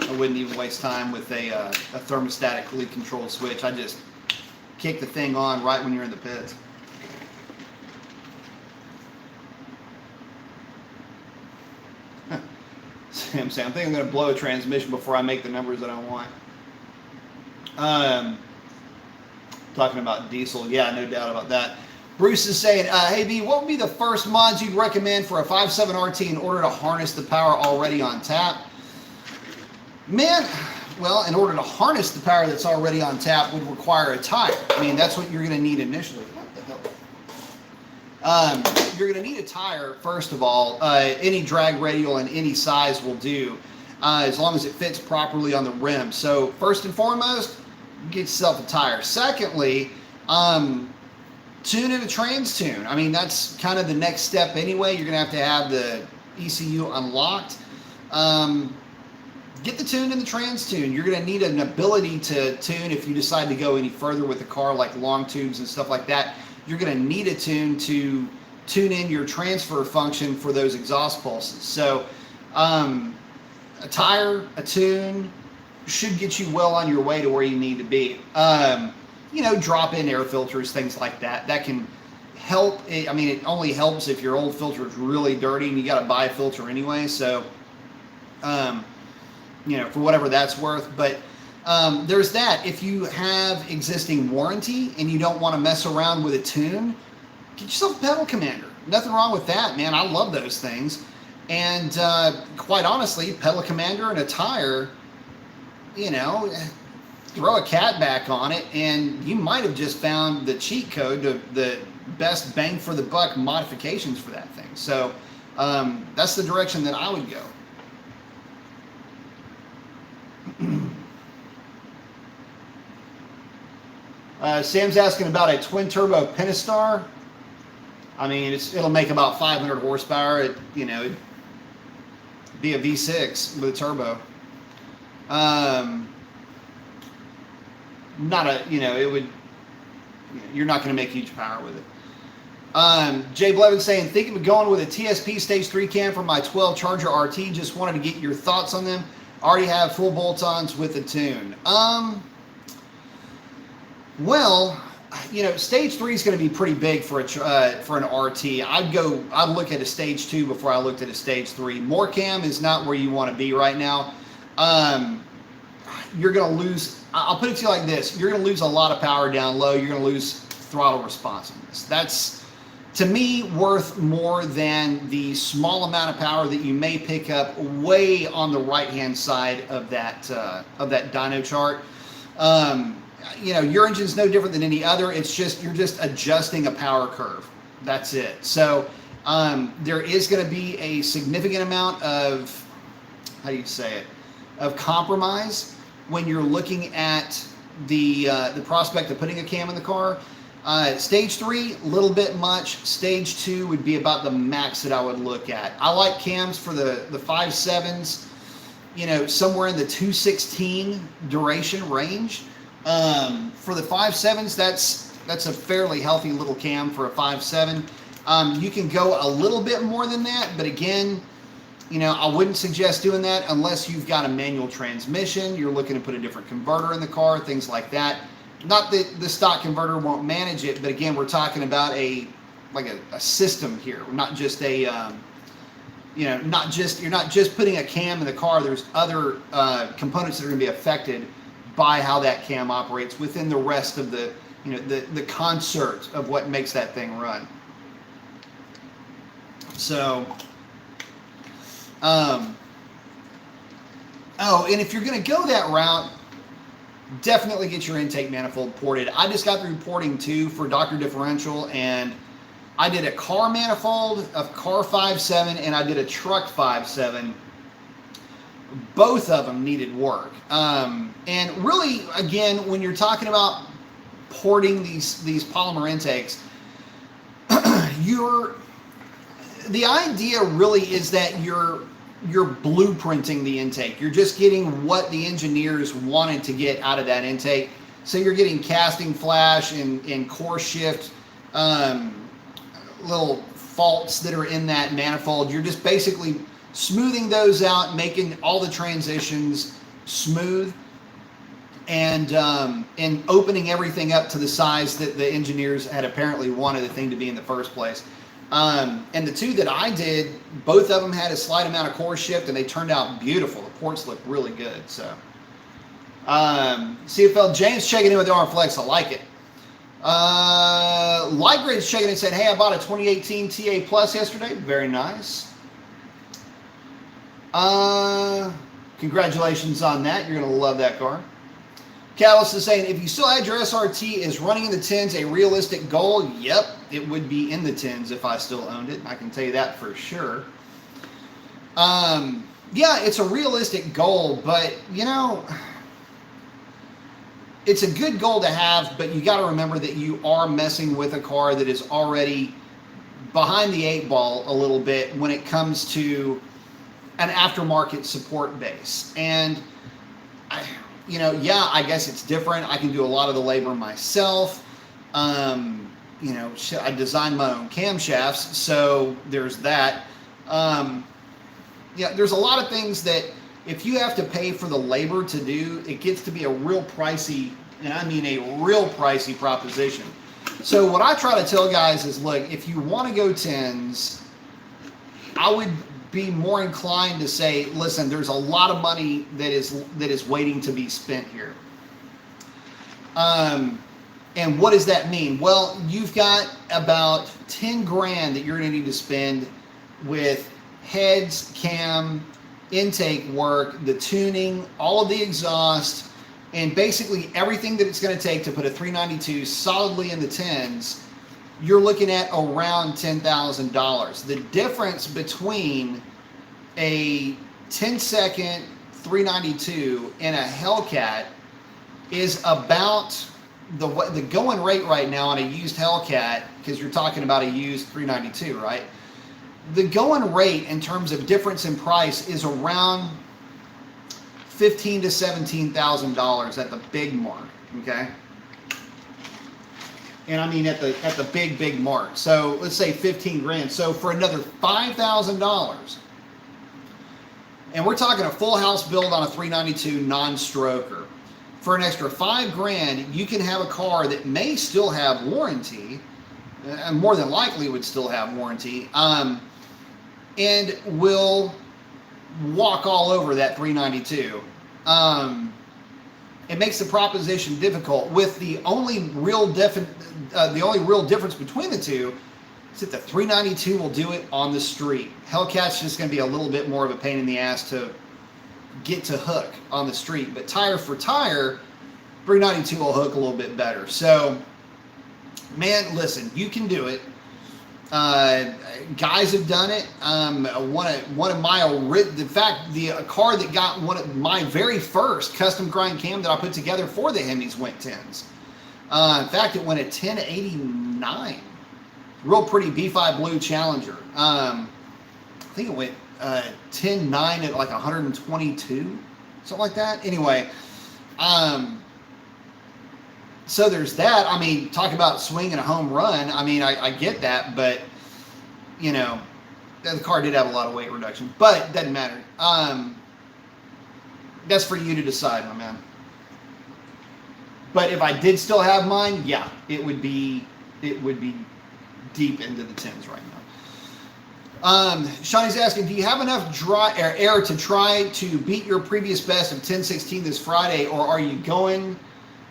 I wouldn't even waste time with a thermostatically controlled switch. I just kick the thing on right when you're in the pits. Sam saying, I think I'm going to blow a transmission before I make the numbers that I want. Talking about diesel, yeah, no doubt about that. Bruce is saying, hey B, what would be the first mods you'd recommend for a 5.7 RT in order to harness the power already on tap? Man, well, in order to harness the power that's already on tap would require a tire. I mean, that's what you're going to need initially. What the hell? You're going to need a tire, first of all. Any drag radial in any size will do, as long as it fits properly on the rim. So first and foremost, get yourself a tire. Secondly, tune in a trans tune. I mean, that's kind of the next step anyway. You're going to have the ECU unlocked. Get the tune in the trans tune. You're going to need an ability to tune if you decide to go any further with the car, like long tubes and stuff like that. You're going to need a tune to tune in your transfer function for those exhaust pulses. So a tire, a tune should get you well on your way to where you need to be. You know, drop in air filters, things like that. That can help. I mean, it only helps if your old filter is really dirty and you got to buy a filter anyway. So, you know, for whatever that's worth. But there's that. If you have existing warranty and you don't want to mess around with a tune, get yourself a pedal commander. Nothing wrong with that, man. I love those things. And quite honestly, pedal commander and a tire, you know, throw a cat back on it and you might have just found the cheat code to the best bang for the buck modifications for that thing. So that's the direction that I would go. Sam's asking about a twin turbo Pentastar. I mean, it'll make about 500 horsepower. You know, it'd be a V6 with a turbo. Not a, you know, it would, you're not going to make huge power with it. Jay Blevin saying, thinking of going with a TSP Stage 3 cam for my 12 Charger RT. Just wanted to get your thoughts on them. Already have full bolt-ons with the tune. Well, you know, Stage 3 is going to be pretty big for an RT. I'd look at a Stage 2 before I looked at a Stage 3. More cam is not where you want to be right now. You're going to lose, I'll put it to you like this, you're going to lose a lot of power down low, you're going to lose throttle responsiveness. That's, to me, worth more than the small amount of power that you may pick up way on the right-hand side of that dyno chart. You know, your engine's no different than any other, it's just, you're just adjusting a power curve. That's it. So there is going to be a significant amount of, how do you say it, of compromise when you're looking at the prospect of putting a cam in the car. Stage 3, a little bit much. Stage 2 would be about the max that I would look at. I like cams for the 5.7s, you know, somewhere in the 216 duration range. For the 5.7s, that's a fairly healthy little cam for a 5.7. You can go a little bit more than that, but again, you know, I wouldn't suggest doing that unless you've got a manual transmission, you're looking to put a different converter in the car, things like that. Not that the stock converter won't manage it, but again, we're talking about a system here. We're not just a, you know, you're not just putting a cam in the car. There's other components that are going to be affected by how that cam operates within the rest of the, you know, the concert of what makes that thing run. So, oh, and if you're going to go that route, definitely get your intake manifold ported. I just got through porting 2 for Dr. Differential, and I did a car manifold, a car 5.7, and I did a truck 5.7. Both of them needed work. And really, again, when you're talking about porting these polymer intakes, the idea really is that you're blueprinting the intake. You're just getting what the engineers wanted to get out of that intake. So you're getting casting flash and core shift little faults that are in that manifold. You're just basically smoothing those out, making all the transitions smooth, and opening everything up to the size that the engineers had apparently wanted the thing to be in the first place. And the two that I did, both of them had a slight amount of core shift, and they turned out beautiful. The ports look really good. So, CFL James checking in with the arm flex. I like it. Lightgrade's checking in and said, "Hey, I bought a 2018 TA Plus yesterday. Very nice. Congratulations on that. You're gonna love that car." Catalyst is saying, "If you still had your SRT, is running in the 10s a realistic goal?" Yep, it would be in the 10s if I still owned it. I can tell you that for sure. Yeah, it's a realistic goal, but you know, it's a good goal to have, but you got to remember that you are messing with a car that is already behind the 8 ball a little bit when it comes to an aftermarket support base. And you know, yeah, I guess it's different. I can do a lot of the labor myself. You know, I design my own camshafts, so there's that. Yeah, there's a lot of things that if you have to pay for the labor to do, it gets to be a real pricey, and I mean a real pricey proposition. So what I try to tell guys is, look, if you want to go 10s, I would be more inclined to say, listen, there's a lot of money that is waiting to be spent here. And what does that mean? Well, you've got about 10 grand that you're going to need to spend with heads, cam, intake work, the tuning, all of the exhaust, and basically everything that it's going to take to put a 392 solidly in the 10s. You're looking at around $10,000. The difference between a 10-second 392 and a Hellcat is about the going rate right now on a used Hellcat, because you're talking about a used 392, right? The going rate in terms of difference in price is around $15,000 to $17,000 at the big mark, okay? And I mean at the big mark. So let's say 15 grand. So for another $5,000, and we're talking a full house build on a 392 non-stroker. For an extra 5 grand, you can have a car that may still have warranty, and more than likely would still have warranty, and will walk all over that 392. It makes the proposition difficult. With the only real difference between the two is that the 392 will do it on the street. Hellcat's just going to be a little bit more of a pain in the ass to get to hook on the street, but tire for tire, 392 will hook a little bit better. So, man, listen, you can do it. Guys have done it. One of my, in fact, the car that got one of my very first custom grind cam that I put together for the Hemis went 10s. In fact, it went at 1089. Real pretty B5 Blue Challenger. I think it went 10.9 at like 122, something like that. Anyway, so there's that. I mean, talk about swinging a home run. I mean, I get that, but you know, the car did have a lot of weight reduction, but it doesn't matter. That's for you to decide, my man. But if I did still have mine, yeah, it would be deep into the 10s right now. Shawnee's asking, do you have enough dry air to try to beat your previous best of 1016 this Friday, or are you going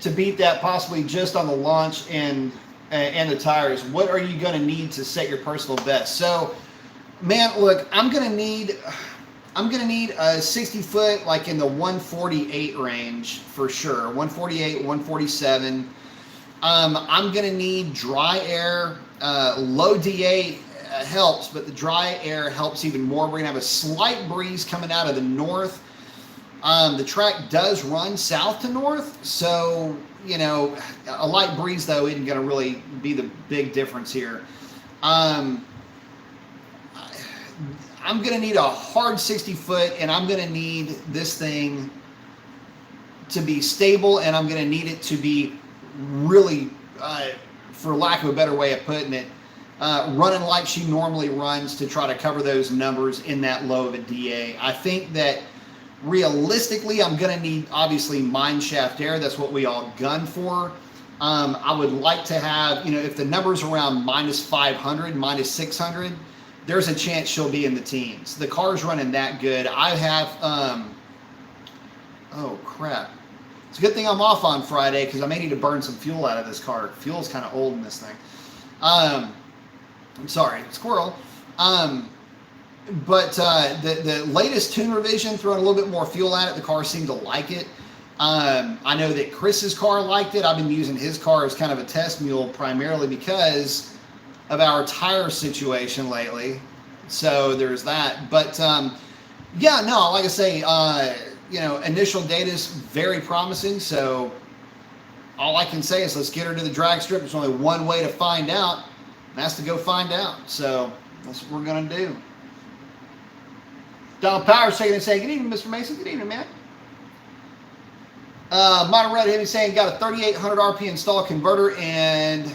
to beat that possibly just on the launch and the tires? What are you going to need to set your personal best? So, man, look, I'm going to need a 60 foot like in the 148 range for sure. 148, 147. I'm going to need dry air. Low DA helps, but the dry air helps even more. We're going to have a slight breeze coming out of the north. The track does run south to north, so, you know, a light breeze, though, isn't going to really be the big difference here. I'm going to need a hard 60 foot, and I'm going to need this thing to be stable, and I'm going to need it to be really, for lack of a better way of putting it, running like she normally runs to try to cover those numbers in that low of a DA. I think that realistically, I'm going to need, obviously, mine shaft air. That's what we all gun for. I would like to have, if the number's around minus 500, minus 600, there's a chance she'll be in the teens. The car's running that good. I have, oh crap. It's a good thing I'm off on Friday because I may need to burn some fuel out of this car. Fuel's kind of old in this thing. I'm sorry, squirrel. But the latest tune revision, throwing a little bit more fuel at it, the car seemed to like it. I know that Chris's car liked it. I've been using his car as kind of a test mule primarily because of our tire situation lately. So there's that. But yeah, no, like I say, initial data is very promising. So all I can say is let's get her to the drag strip. There's only one way to find out, and that's to go find out. So that's what we're going to do. Donald Powers taking and saying, good evening, Mr. Mason. Good evening, man. Modern Red Heavy saying, got a 3,800 RP install converter and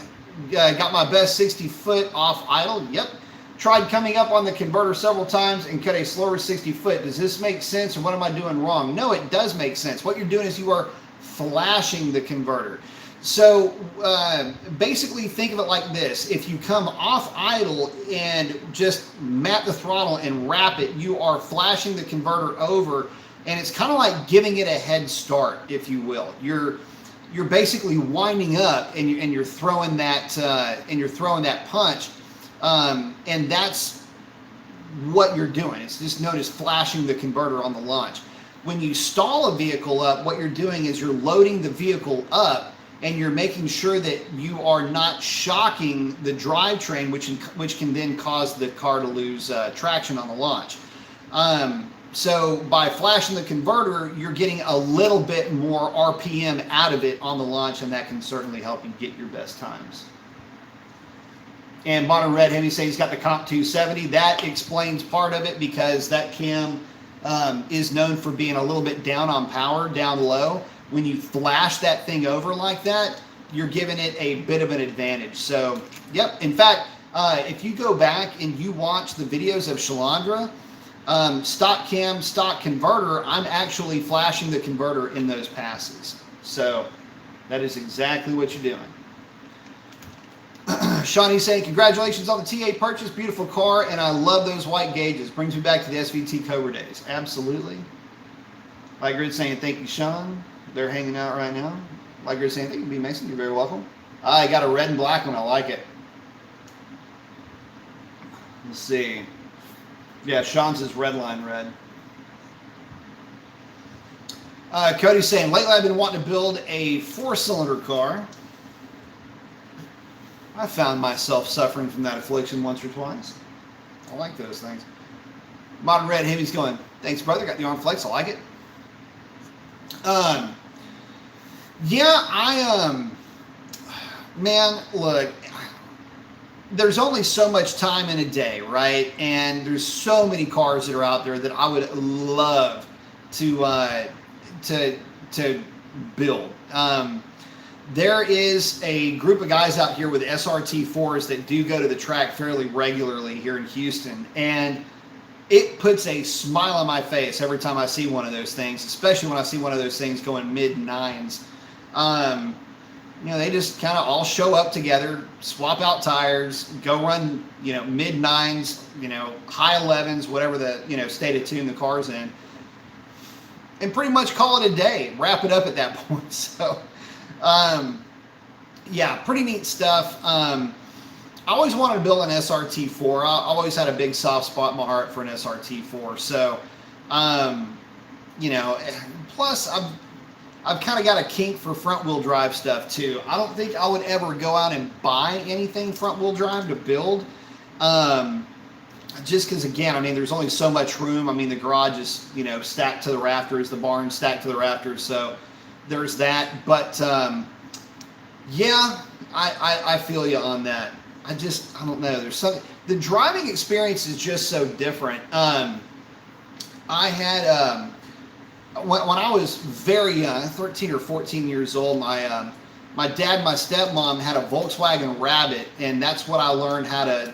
got my best 60 foot off idle. Yep. Tried coming up on the converter several times and cut a slower 60 foot. Does this make sense or what am I doing wrong? No, it does make sense. What you're doing is you are flashing the converter. So basically think of it like this. If you come off idle and just map the throttle and wrap it, you are flashing the converter over, and it's kind of like giving it a head start, if you will. You're basically winding up and you're throwing that punch, and that's what you're doing. It's just known as flashing the converter on the launch. When you stall a vehicle up, what you're doing is you're loading the vehicle up, and you're making sure that you are not shocking the drivetrain, which can then cause the car to lose traction on the launch. So by flashing the converter, you're getting a little bit more RPM out of it on the launch, and that can certainly help you get your best times. And Modern Red Heavy saying he's got the Comp 270. That explains part of it because that cam is known for being a little bit down on power, down low. When you flash that thing over like that, you're giving it a bit of an advantage. So, yep. In fact, if you go back and you watch the videos of Shalandra, stock cam, stock converter, I'm actually flashing the converter in those passes. So that is exactly what you're doing. Shawnee's saying, congratulations on the T8 purchase. Beautiful car, and I love those white gauges. Brings me back to the SVT Cobra days. Absolutely. Like Grid saying, thank you, Sean. They're hanging out right now. Like Grid saying, thank you, B. Mason. You're very welcome. I got a red and black one. I like it. Let's see. Yeah, Sean's is red line red. Cody's saying, lately I've been wanting to build a 4-cylinder car. I found myself suffering from that affliction once or twice. I like those things. Modern Red Heavy's going, thanks, brother. Got the arm flex. I like it. Yeah, man, look, there's only so much time in a day, right? And there's so many cars that are out there that I would love to build. There is a group of guys out here with SRT4s that do go to the track fairly regularly here in Houston, and it puts a smile on my face every time I see one of those things, especially when I see one of those things going mid-9s. They just kind of all show up together, swap out tires, go run, mid-9s, high 11s, whatever the, state of tune the car's in, and pretty much call it a day, wrap it up at that point. So, yeah, pretty neat stuff. I always wanted to build an SRT4. I always had a big soft spot in my heart for an SRT4. So, plus I've kind of got a kink for front-wheel drive stuff too. I don't think I would ever go out and buy anything front-wheel drive to build. Just because, again, there's only so much room. The garage is, stacked to the rafters, the barn stacked to the rafters. So there's that. But, yeah, I feel you on that. I don't know. There's something. The driving experience is just so different. I had when I was very young, 13 or 14 years old, my dad and my stepmom had a Volkswagen Rabbit, and that's what I learned how to,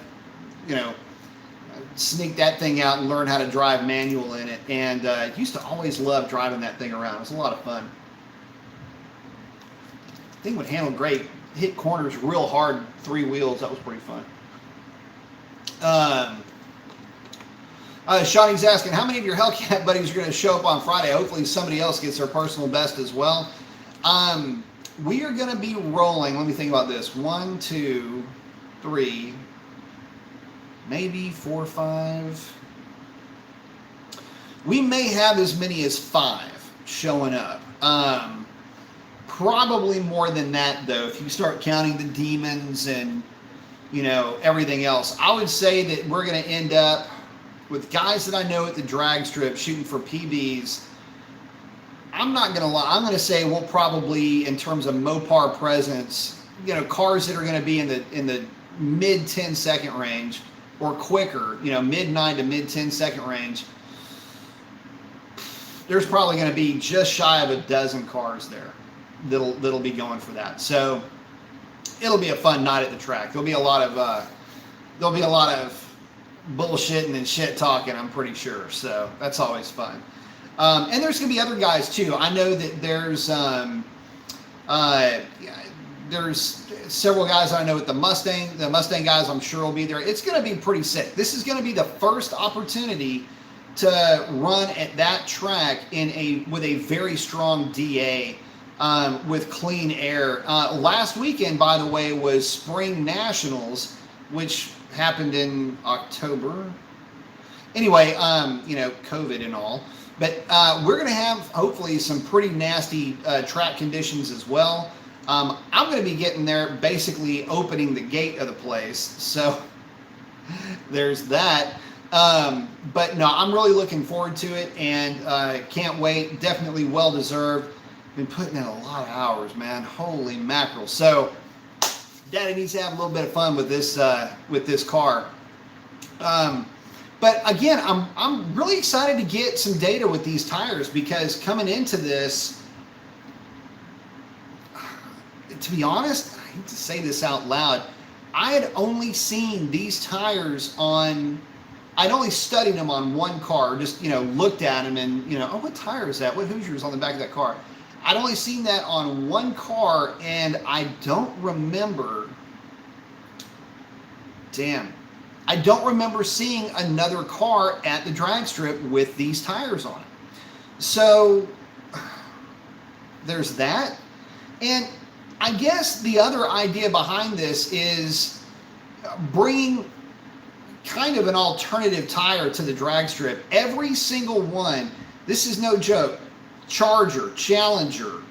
sneak that thing out and learn how to drive manual in it. And used to always love driving that thing around. It was a lot of fun. The thing would handle great. Hit corners real hard, 3 wheels. That was pretty fun. Shawnee's asking, how many of your Hellcat buddies are going to show up on Friday? Hopefully somebody else gets their personal best as well. We are going to be rolling. Let me think about this. 1, 2, 3, maybe 4, 5. We may have as many as 5 showing up. Probably more than that, though, if you start counting the demons and, everything else. I would say that we're going to end up with guys that I know at the drag strip shooting for PBs. I'm not going to lie. I'm going to say we'll probably, in terms of Mopar presence, cars that are going to be in the mid 10-second range or quicker, mid 9 to mid 10-second range. There's probably going to be just shy of a dozen cars there that'll be going for that. So it'll be a fun night at the track. There'll be a lot of bullshitting and shit talking, I'm pretty sure. So that's always fun. And there's gonna be other guys too. I know that there's several guys I know at the Mustang. The Mustang guys, I'm sure, will be there. It's gonna be pretty sick. This is gonna be the first opportunity to run at that track with a very strong DA. With clean air. Last weekend, by the way, was Spring Nationals, which happened in October. Anyway, COVID and all. But we're going to have, hopefully, some pretty nasty track conditions as well. I'm going to be getting there, basically opening the gate of the place. So there's that. But no, I'm really looking forward to it, and can't wait. Definitely well-deserved. Been putting in a lot of hours, man. Holy mackerel. So Daddy needs to have a little bit of fun with this car. But again, I'm really excited to get some data with these tires, because coming into this, to be honest, I hate to say this out loud, I had only seen these tires I'd only studied them on one car, just, looked at them and, oh, what tire is that? What Hoosier is on the back of that car? I'd only seen that on one car, and I don't remember seeing another car at the drag strip with these tires on it. So there's that. And I guess the other idea behind this is bringing kind of an alternative tire to the drag strip. Every single one, this is no joke, Charger, Challenger,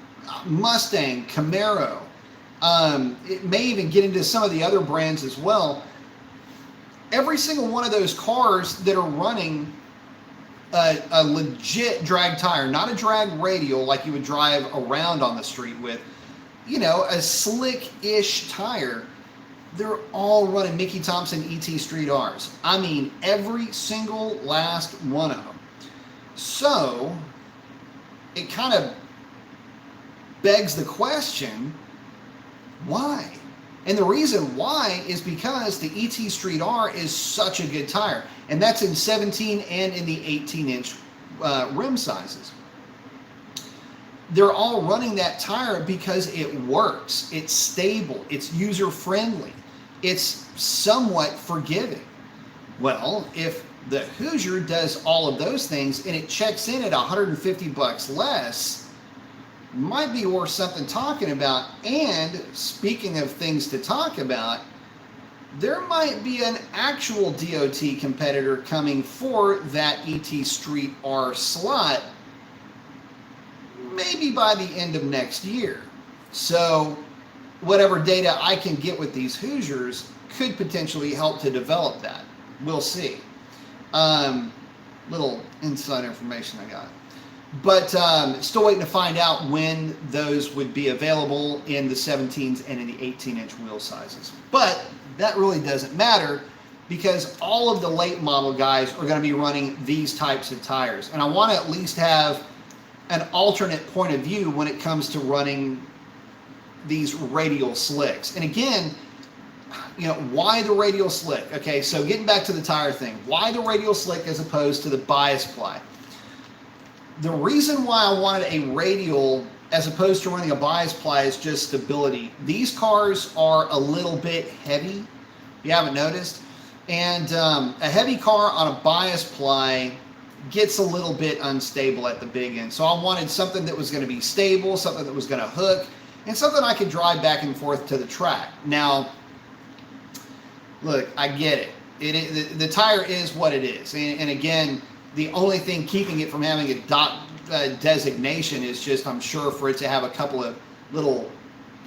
Mustang, Camaro. It may even get into some of the other brands as well. Every single one of those cars that are running a legit drag tire, not a drag radial like you would drive around on the street with, a slick-ish tire, they're all running Mickey Thompson ET Street Rs. I mean, every single last one of them. So it kind of begs the question, why? And the reason why is because the ET Street R is such a good tire. And that's in 17 and in the 18-inch rim sizes. They're all running that tire because it works. It's stable. It's user-friendly. It's somewhat forgiving. Well, if the Hoosier does all of those things and it checks in at $150 less, might be worth something talking about. And speaking of things to talk about, there might be an actual DOT competitor coming for that ET Street R slot, maybe by the end of next year. So whatever data I can get with these Hoosiers could potentially help to develop that. We'll see. Little inside information I got. But still waiting to find out when those would be available in the 17s and in the 18-inch wheel sizes. But that really doesn't matter because all of the late model guys are going to be running these types of tires. And I want to at least have an alternate point of view when it comes to running these radial slicks. And again, you know, why the radial slick? Okay, so getting back to the tire thing, why the radial slick as opposed to the bias ply? The reason why I wanted a radial as opposed to running a bias ply is just stability. These cars are a little bit heavy, if you haven't noticed. And a heavy car on a bias ply gets a little bit unstable at the big end. So I wanted something that was going to be stable, something that was going to hook, and something I could drive back and forth to the track. Now, look, I get it. The tire is what it is. And again, the only thing keeping it from having a dot designation is just, I'm sure, for it to have a couple of little,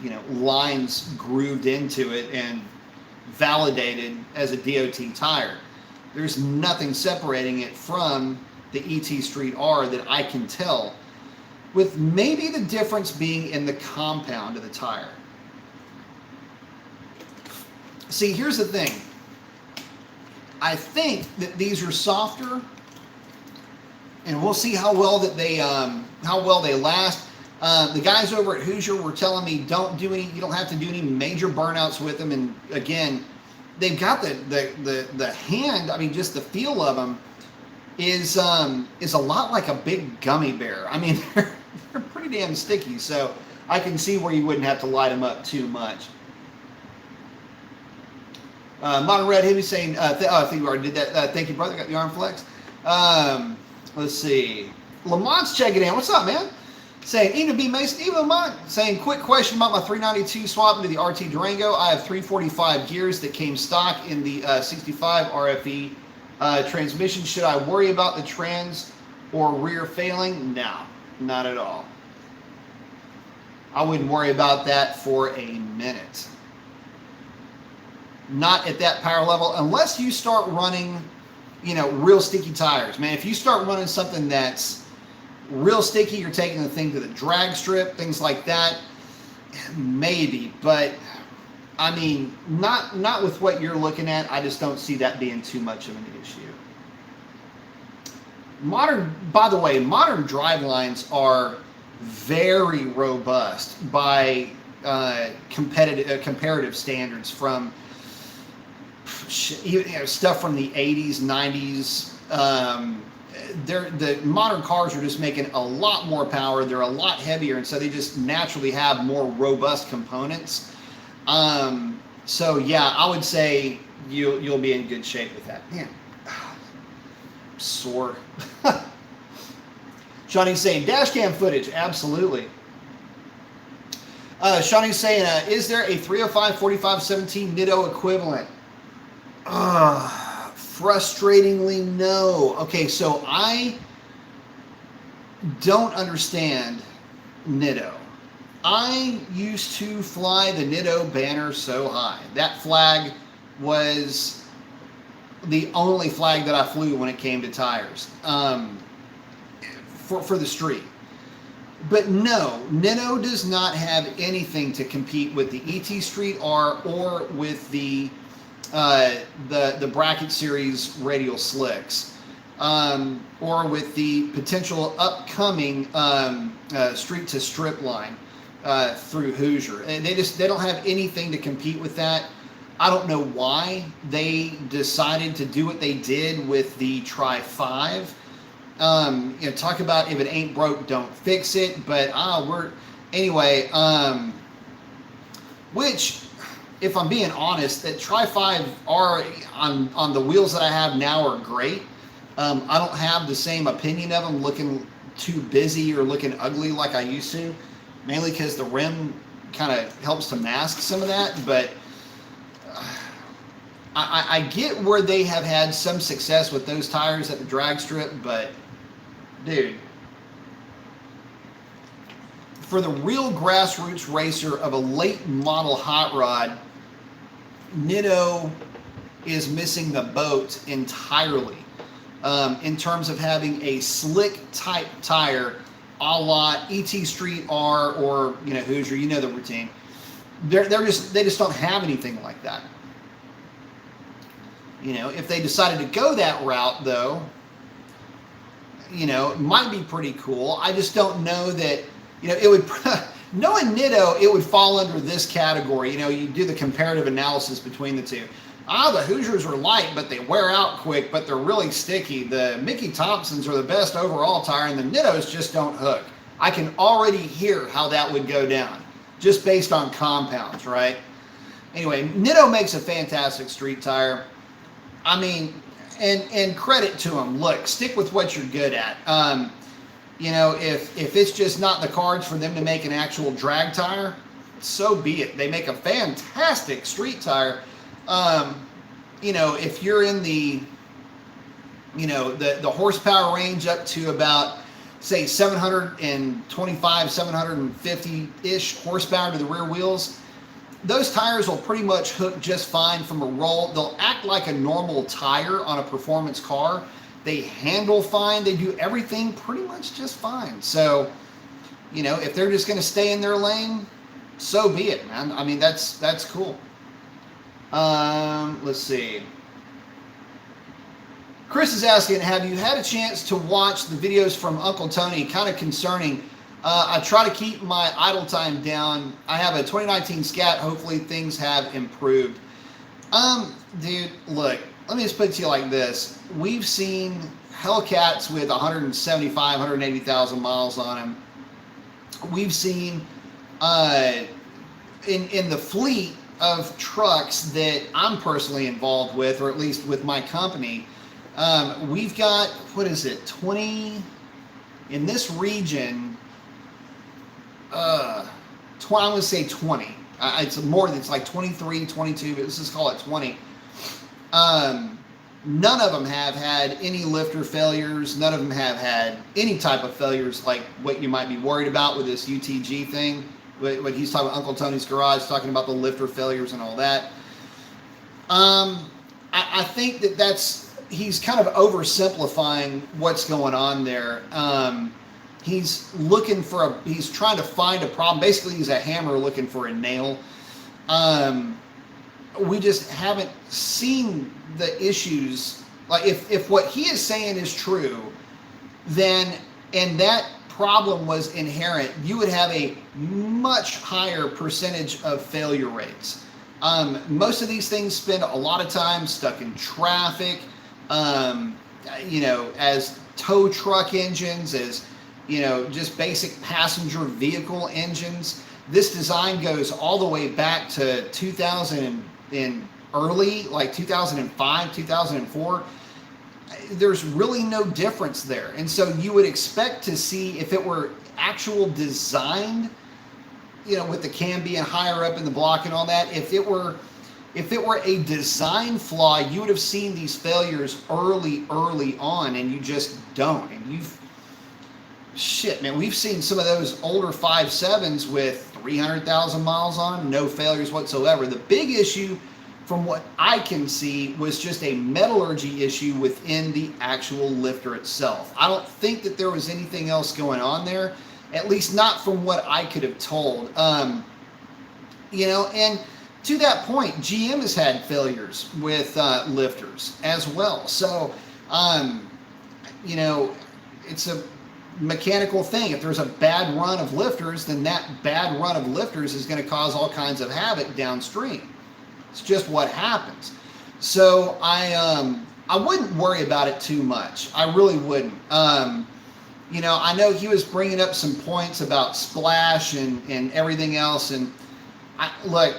you know, lines grooved into it and validated as a DOT tire. There's nothing separating it from the ET Street R that I can tell, with maybe the difference being in the compound of the tire. See, here's the thing. I think that these are softer, and we'll see how well that they last. The guys over at Hoosier were telling me you don't have to do any major burnouts with them. And again, they've got the hand. I mean, just the feel of them is a lot like a big gummy bear. I mean, they're pretty damn sticky. So I can see where you wouldn't have to light them up too much. Modern Red Heavy saying, I think you already did that. Thank you, brother. Got the arm flex. Let's see. Lamont's checking in. What's up, man? Saying, Ina B. Mason, even Lamont, saying, quick question about my 392 swap into the RT Durango. I have 345 gears that came stock in the 65 RFE transmission. Should I worry about the trans or rear failing? No, not at all. I wouldn't worry about that for a minute. Not at that power level, unless you start running, you know, real sticky tires. Man, if you start running something that's real sticky, you're taking the thing to the drag strip, things like that, maybe. But I mean, not with what you're looking at. I just don't see that being too much of an issue. By the way, modern drivelines are very robust by comparative standards from stuff from the 80s, 90s. The modern cars are just making a lot more power. They're a lot heavier, and so they just naturally have more robust components. So yeah, I would say you'll be in good shape with that. Man, I'm sore. Shawnee's saying dash cam footage, absolutely. Shawnee's saying, is there a 305 4517 Nitto equivalent? Frustratingly, no. Okay, so I don't understand Nitto. I used to fly the Nitto banner so high. That flag was the only flag that I flew when it came to tires for the street. But no, Nitto does not have anything to compete with the ET Street R or with the bracket series radial slicks, or with the potential upcoming street to strip line through Hoosier. And they don't have anything to compete with that. I don't know why they decided to do what they did with the Tri-5. Talk about if it ain't broke, don't fix it. But anyway. Which, if I'm being honest, that Tri-5 are on the wheels that I have now are great. I don't have the same opinion of them looking too busy or looking ugly like I used to, mainly because the rim kind of helps to mask some of that. But I get where they have had some success with those tires at the drag strip, but dude, for the real grassroots racer of a late model hot rod, Nitto is missing the boat entirely. in terms of having a slick type tire, a la ET Street R or Hoosier. You know the routine. They just don't have anything like that. If they decided to go that route, though, it might be pretty cool. I just don't know that, it would, knowing Nitto, it would fall under this category. You do the comparative analysis between the two. The Hoosiers are light, but they wear out quick, but they're really sticky. The Mickey Thompsons are the best overall tire, and the Nittos just don't hook. I can already hear how that would go down, just based on compounds, right? Anyway, Nitto makes a fantastic street tire. I mean, and credit to them. Look, stick with what you're good at. If it's just not in the cards for them to make an actual drag tire, so be it. They make a fantastic street tire. If you're in the horsepower range up to about, say, 725, 750-ish horsepower to the rear wheels, those tires will pretty much hook just fine from a roll. They'll act like a normal tire on a performance car. They handle fine. They do everything pretty much just fine. So, if they're just going to stay in their lane, so be it, man. I mean, that's cool. Let's see. Chris is asking, have you had a chance to watch the videos from Uncle Tony? Kind of concerning. I try to keep my idle time down. I have a 2019 Scat. Hopefully things have improved. Dude, look, let me just put it to you like this. We've seen Hellcats with 175, 180,000 miles on them. We've seen in the fleet of trucks that I'm personally involved with, or at least with my company, we've got, 20 in this region. I'm going to say 20. It's more than, it's like 23, 22, but let's just call it 20. None of them have had any lifter failures. None of them have had any type of failures like what you might be worried about with this UTG thing. What he's talking about, Uncle Tony's Garage, talking about the lifter failures and all that. I think he's kind of oversimplifying what's going on there. He's trying to find a problem. Basically, he's a hammer looking for a nail. We just haven't seen the issues. Like, if what he is saying is true, then, and that problem was inherent, you would have a much higher percentage of failure rates. Most of these things spend a lot of time stuck in traffic, as tow truck engines, as just basic passenger vehicle engines. This design goes all the way back to 2000 and early, like 2005, 2004. There's really no difference there. And so you would expect to see, if it were actual designed, with the cam being higher up in the block and all that, if it were a design flaw, you would have seen these failures early on, and you just don't. And we've seen some of those older 5.7s with 300,000 miles on them, no failures whatsoever. The big issue, from what I can see, was just a metallurgy issue within the actual lifter itself. I don't think that there was anything else going on there, at least not from what I could have told. And to that point, GM has had failures with lifters as well. So, it's a mechanical thing. If there's a bad run of lifters, then that bad run of lifters is going to cause all kinds of havoc downstream. It's just what happens. So I wouldn't worry about it too much. I really wouldn't. I know he was bringing up some points about splash and everything else, and I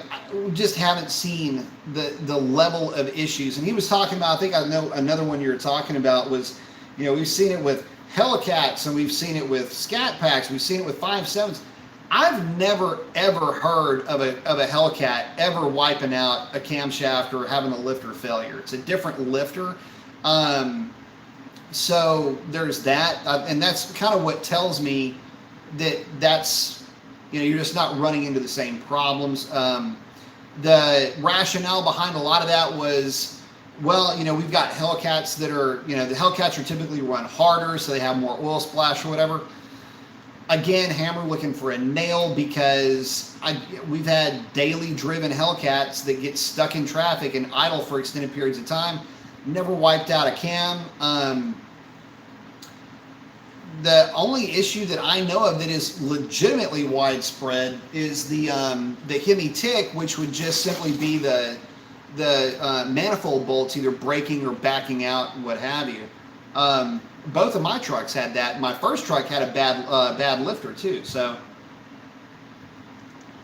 just haven't seen the level of issues. And he was talking about, I think I know another one you were talking about was, we've seen it with Hellcats, and we've seen it with Scat Packs, we've seen it with 5.7s. I've never ever heard of a Hellcat ever wiping out a camshaft or having a lifter failure. It's a different lifter. So there's that, and that's kind of what tells me that's you're just not running into the same problems. The rationale behind a lot of that was Well, we've got Hellcats that are, the Hellcats are typically run harder, so they have more oil splash or whatever. Again, Hammer looking for a nail because we've had daily driven Hellcats that get stuck in traffic and idle for extended periods of time. Never wiped out a cam. The only issue that I know of that is legitimately widespread is the Hemi tick, which would just simply be the manifold bolts either breaking or backing out, what have you. Both of my trucks had that. My first truck had a bad lifter too. So,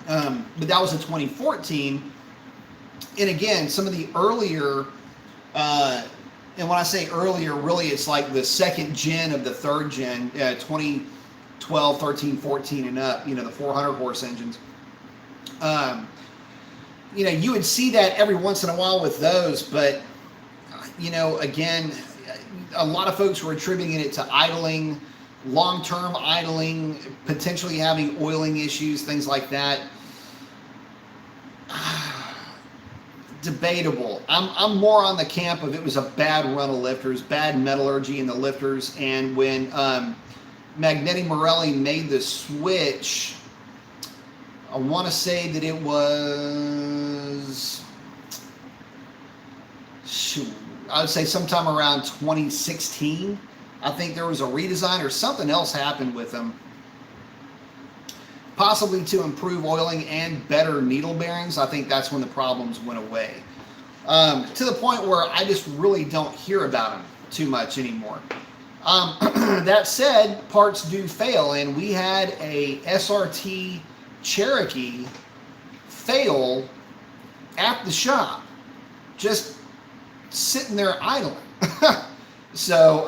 but that was a 2014. And again, some of the earlier, and when I say earlier, really it's like the second gen of the third gen, 2012, 13, 14 and up, the 400 horse engines. You would see that every once in a while with those, but, again, a lot of folks were attributing it to idling, long-term idling, potentially having oiling issues, things like that. Debatable. I'm more on the camp of it was a bad run of lifters, bad metallurgy in the lifters, and when Magneti Morelli made the switch, I want to say that it was, I would say sometime around 2016. I think there was a redesign or something else happened with them. Possibly to improve oiling and better needle bearings. I think that's when the problems went away. To the point where I just really don't hear about them too much anymore. That said, parts do fail, and we had a SRT Cherokee fail at the shop, just sitting there idling. So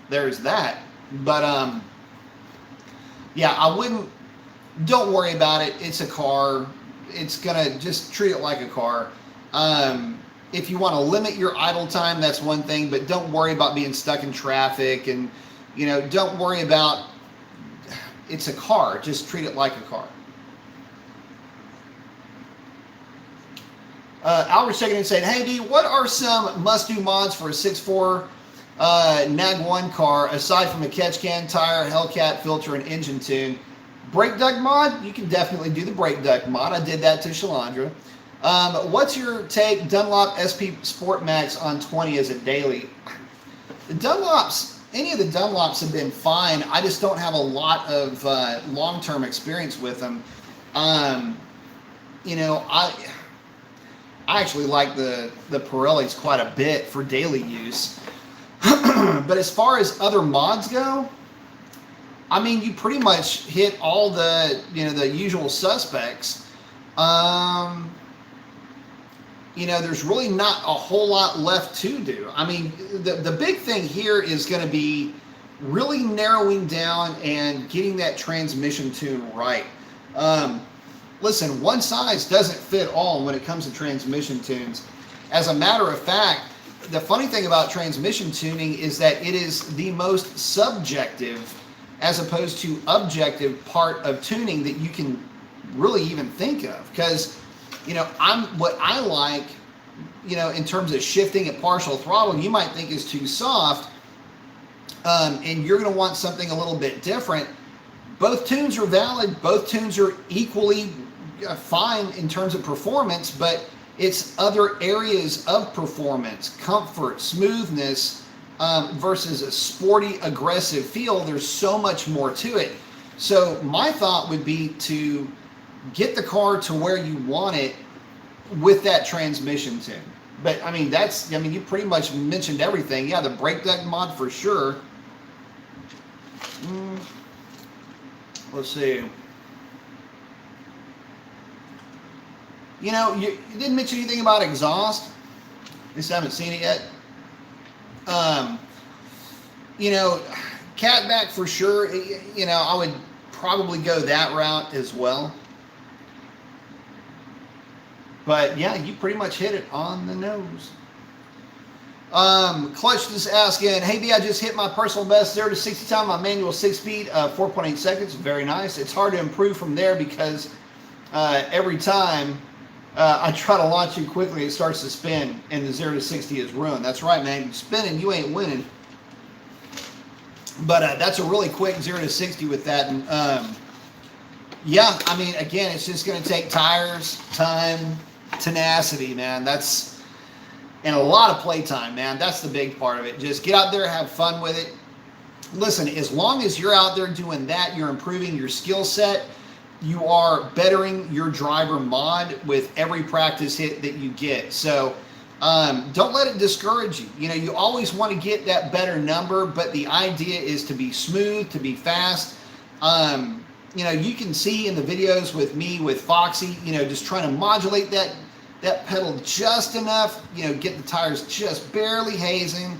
there's that. But yeah, don't worry about it. It's a car. It's gonna just treat it like a car. If you want to limit your idle time, that's one thing, but don't worry about being stuck in traffic, and don't worry about, it's a car. Just treat it like a car. Albert's checking in and saying, hey D, what are some must-do mods for a 6.4 Nag 1 car aside from a catch can, tire, Hellcat, filter, and engine tune? Brake duct mod? You can definitely do the brake duct mod. I did that to Shalandra. What's your take Dunlop SP Sport Max on 20 as a daily? The Dunlops, any of the Dunlops have been fine. I just don't have a lot of long-term experience with them. I actually like the Pirellis quite a bit for daily use. But as far as other mods go, I mean, you pretty much hit all the usual suspects. There's really not a whole lot left to do. I mean, the big thing here is going to be really narrowing down and getting that transmission tune right. Listen, one size doesn't fit all when it comes to transmission tunes. As a matter of fact, the funny thing about transmission tuning is that it is the most subjective as opposed to objective part of tuning that you can really even think of. Because, what I like, in terms of shifting at partial throttle, you might think is too soft, and you're going to want something a little bit different. Both tunes are valid. Both tunes are equally fine in terms of performance, but it's other areas of performance, comfort, smoothness, versus a sporty, aggressive feel. There's so much more to it. So my thought would be to get the car to where you want it with that transmission tune. But I mean, you pretty much mentioned everything. Yeah, the brake duct mod for sure. Let's see. You didn't mention anything about exhaust. At least I haven't seen it yet. Catback for sure. I would probably go that route as well. But yeah, you pretty much hit it on the nose. Clutch is asking, hey B, I just hit my personal best 0 to 60 time on manual 6-speed, 4.8 seconds. Very nice. It's hard to improve from there because every time I try to launch too quickly, it starts to spin, and the 0 to 60 is ruined. That's right, man. You spinning, you ain't winning. But that's a really quick 0 to 60 with that. And yeah, I mean, again, it's just going to take tires, time, tenacity, man. That's, and a lot of playtime, man. That's the big part of it. Just get out there, have fun with it. Listen, as long as you're out there doing that, you're improving your skill set. You are bettering your driver mod with every practice hit that you get. So don't let it discourage you. You know, you always want to get that better number, but the idea is to be smooth, to be fast. You know, you can see in the videos with me, with Foxy, you know, just trying to modulate that pedal just enough, you know, get the tires just barely hazing,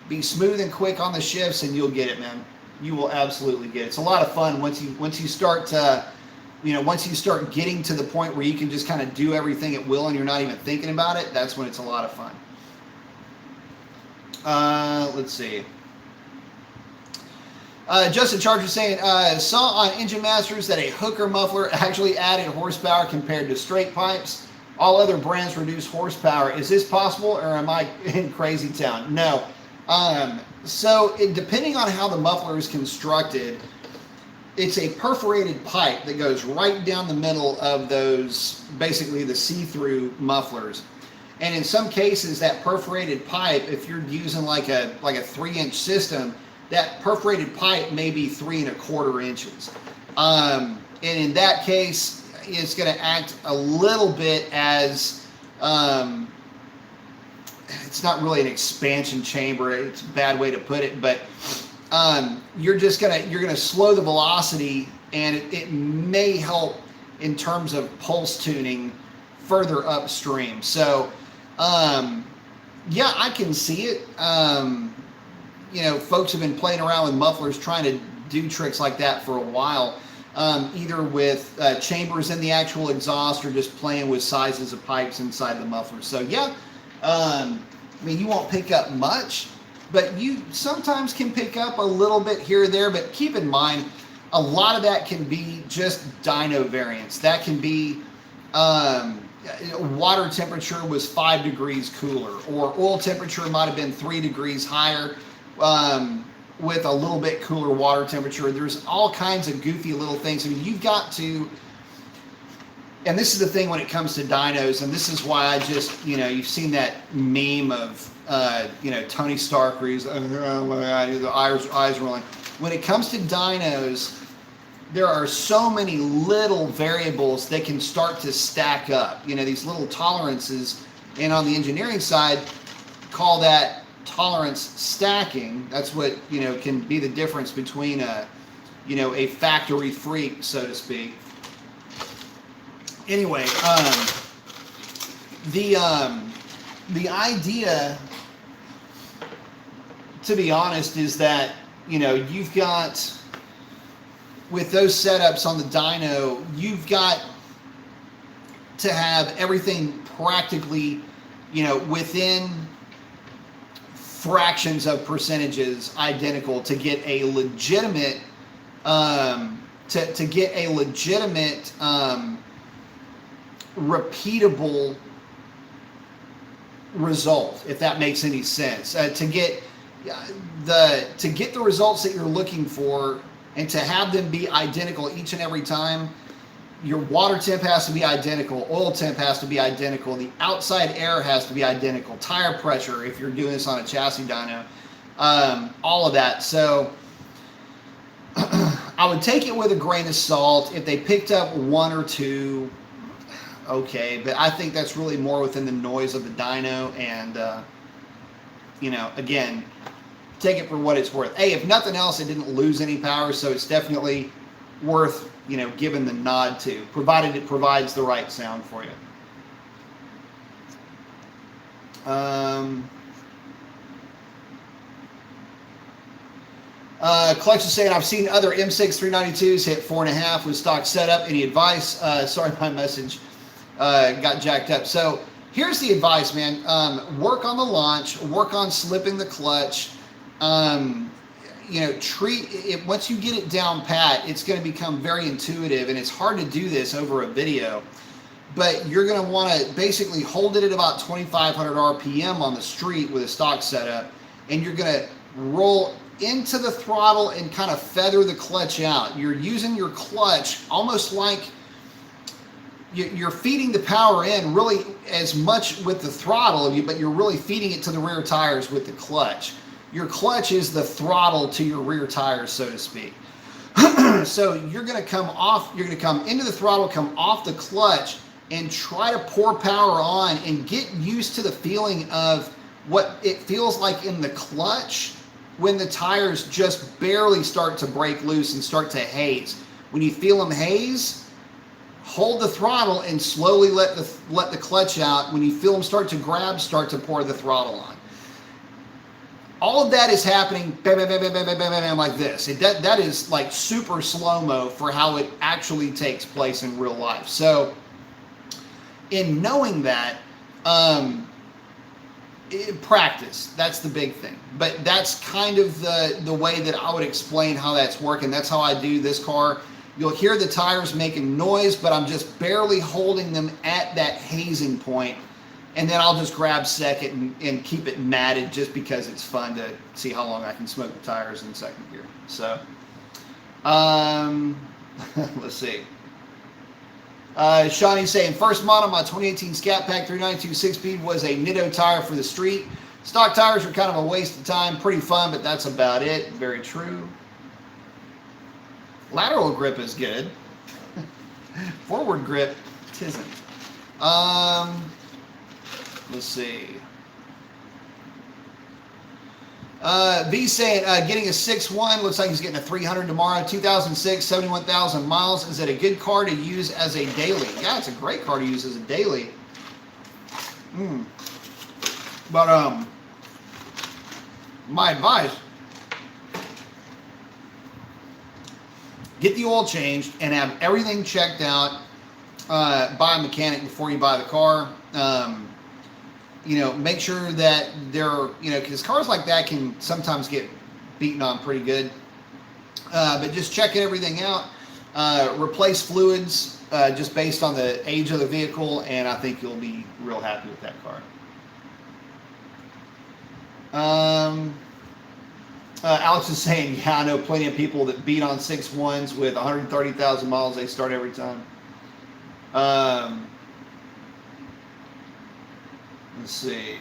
be smooth and quick on the shifts, and you'll get it, man. You will absolutely get it. It's a lot of fun once you start to, you know, once you start getting to the point where you can just kind of do everything at will and you're not even thinking about it. That's when it's a lot of fun. Let's see. Justin Charger saying, saw on Engine Masters that a hooker muffler actually added horsepower compared to straight pipes. All other brands reduce horsepower. Is this possible, or am I in crazy town? No. So depending on how the muffler is constructed, it's a perforated pipe that goes right down the middle of those, basically the see-through mufflers. And in some cases, that perforated pipe, if you're using like a 3-inch system, that perforated pipe may be 3 1/4 inches. And in that case, it's going to act a little bit as, it's not really an expansion chamber. It's a bad way to put it, but you're gonna slow the velocity, and it may help in terms of pulse tuning further upstream. So, yeah, I can see it. You know, folks have been playing around with mufflers, trying to do tricks like that for a while, either with chambers in the actual exhaust or just playing with sizes of pipes inside the muffler. So, yeah. I mean, you won't pick up much, but you sometimes can pick up a little bit here or there. But keep in mind, a lot of that can be just dyno variance. That can be water temperature was 5 degrees cooler, or oil temperature might have been 3 degrees higher with a little bit cooler water temperature. There's all kinds of goofy little things. I mean, you've got to. And this is the thing when it comes to dynos, and this is why I just, you know, you've seen that meme of, you know, Tony Stark where he's, the eyes rolling. When it comes to dynos, there are so many little variables that can start to stack up. You know, these little tolerances, and on the engineering side, call that tolerance stacking. That's what, you know, can be the difference between a, you know, a factory freak, so to speak. Anyway, the idea, to be honest, is that, you know, you've got, with those setups on the dyno, you've got to have everything practically, you know, within fractions of percentages identical to get a legitimate, to get a legitimate, repeatable result, if that makes any sense. To get the results that you're looking for, and to have them be identical each and every time, your water temp has to be identical, oil temp has to be identical, the outside air has to be identical, tire pressure if you're doing this on a chassis dyno, all of that. So I would take it with a grain of salt. If they picked up 1 or 2, okay, but I think that's really more within the noise of the dyno, and you know, again, take it for what it's worth. Hey, if nothing else, it didn't lose any power, so it's definitely worth, you know, giving the nod to, provided it provides the right sound for you. Collection saying, I've seen other M6 392s hit 4.5 with stock setup. Any advice? Sorry, my message got jacked up. So here's the advice, man. Work on the launch, work on slipping the clutch. You know, treat it, once you get it down pat, it's going to become very intuitive, and it's hard to do this over a video. but you're going to want to basically hold it at about 2,500 RPM on the street with a stock setup, and you're going to roll into the throttle and kind of feather the clutch out. You're using your clutch almost like you're feeding the power in really as much with the throttle, but you're really feeding it to the rear tires with the clutch. Your clutch is the throttle to your rear tires, so to speak. So you're going to come into the throttle, come off the clutch, and try to pour power on and get used to the feeling of what it feels like in the clutch when the tires just barely start to break loose and start to haze. When you feel them haze, hold the throttle and slowly let the clutch out. When you feel them start to grab, start to pour the throttle on. All of that is happening bam, bam, bam, bam, bam, bam, bam, bam, like this. That is like super slow-mo for how it actually takes place in real life. So in knowing that, practice, that's the big thing. But that's kind of the way that I would explain how that's working. That's how I do this car. You'll hear the tires making noise, but I'm just barely holding them at that hazing point. And then I'll just grab second and keep it matted just because it's fun to see how long I can smoke the tires in second gear. So, let's see. Shawnee's saying, first model my 2018 Scat Pack 392 6-speed was a Nitto tire for the street. Stock tires are kind of a waste of time. Pretty fun, but that's about it. Very true. Lateral grip is good. Forward grip tisn't. Let's see. V saying, getting a 6.1, looks like he's getting a 300 tomorrow. 2006, 71,000 miles. Is it a good car to use as a daily? Yeah, it's a great car to use as a daily. But my advice, get the oil changed and have everything checked out by a mechanic before you buy the car. Make sure that they're, because cars like that can sometimes get beaten on pretty good. But just checking everything out, replace fluids just based on the age of the vehicle, and I think you'll be real happy with that car. Alex is saying, yeah, I know plenty of people that beat on 6.1s with 130,000 miles. They start every time. Let's see.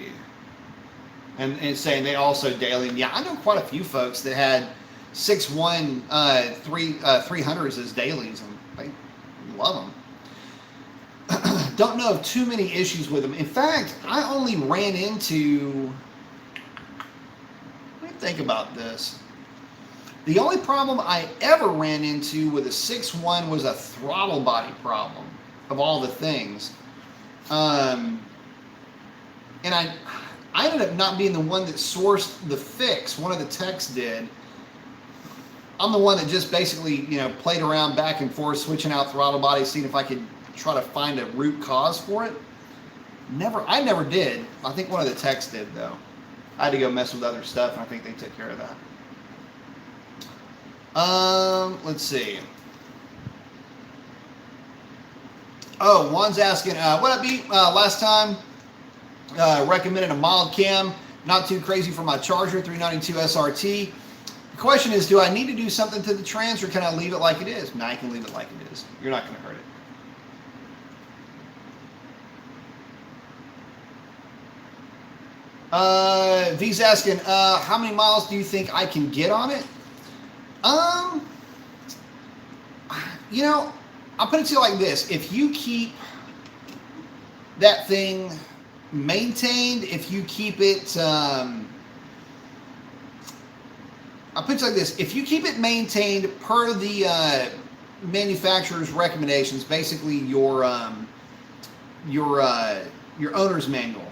And saying they also daily. Yeah, I know quite a few folks that had 6.1 300s as dailies, and they love them. Don't know of too many issues with them. In fact, I only ran into, let me think about this. The only problem I ever ran into with a 6.1 was a throttle body problem, of all the things. And I ended up not being the one that sourced the fix. One of the techs did. I'm the one that just basically, played around back and forth, switching out throttle bodies, seeing if I could try to find a root cause for it. I never did. I think one of the techs did, though. I had to go mess with other stuff, and I think they took care of that. Let's see. Oh, Juan's asking, what up, B? Last time, recommended a mild cam, not too crazy for my Charger 392 SRT. The question is, do I need to do something to the trans, or can I leave it like it is? No, I can leave it like it is. You're not going to hurt it. V's asking, how many miles do you think I can get on it? I'll put it to you like this. If you keep that thing maintained, if you keep it, I'll put it like this. If you keep it maintained per the manufacturer's recommendations, basically your owner's manual,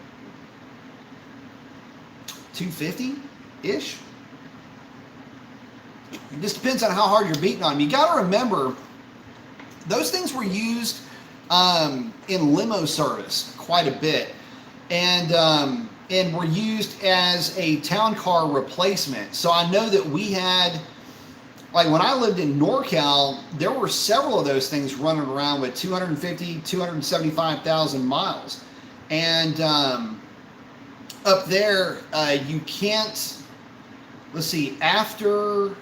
250-ish. It just depends on how hard you're beating on them. You got to remember, those things were used in limo service quite a bit, and were used as a town car replacement. So I know that we had like when I lived in NorCal, there were several of those things running around with 250, 275,000 miles. And up there, you can't, let's see, after,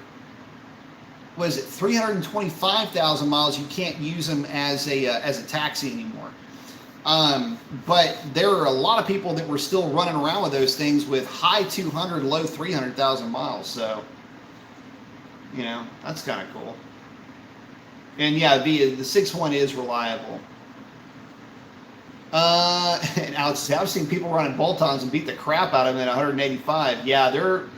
was it 325,000 miles, you can't use them as a taxi anymore. But there are a lot of people that were still running around with those things with high 200, low 300,000 miles. So, you know, that's kind of cool. And yeah, the 6.1 is reliable. And Alex, I've seen people running bolt-ons and beat the crap out of them at 185. Yeah, they're,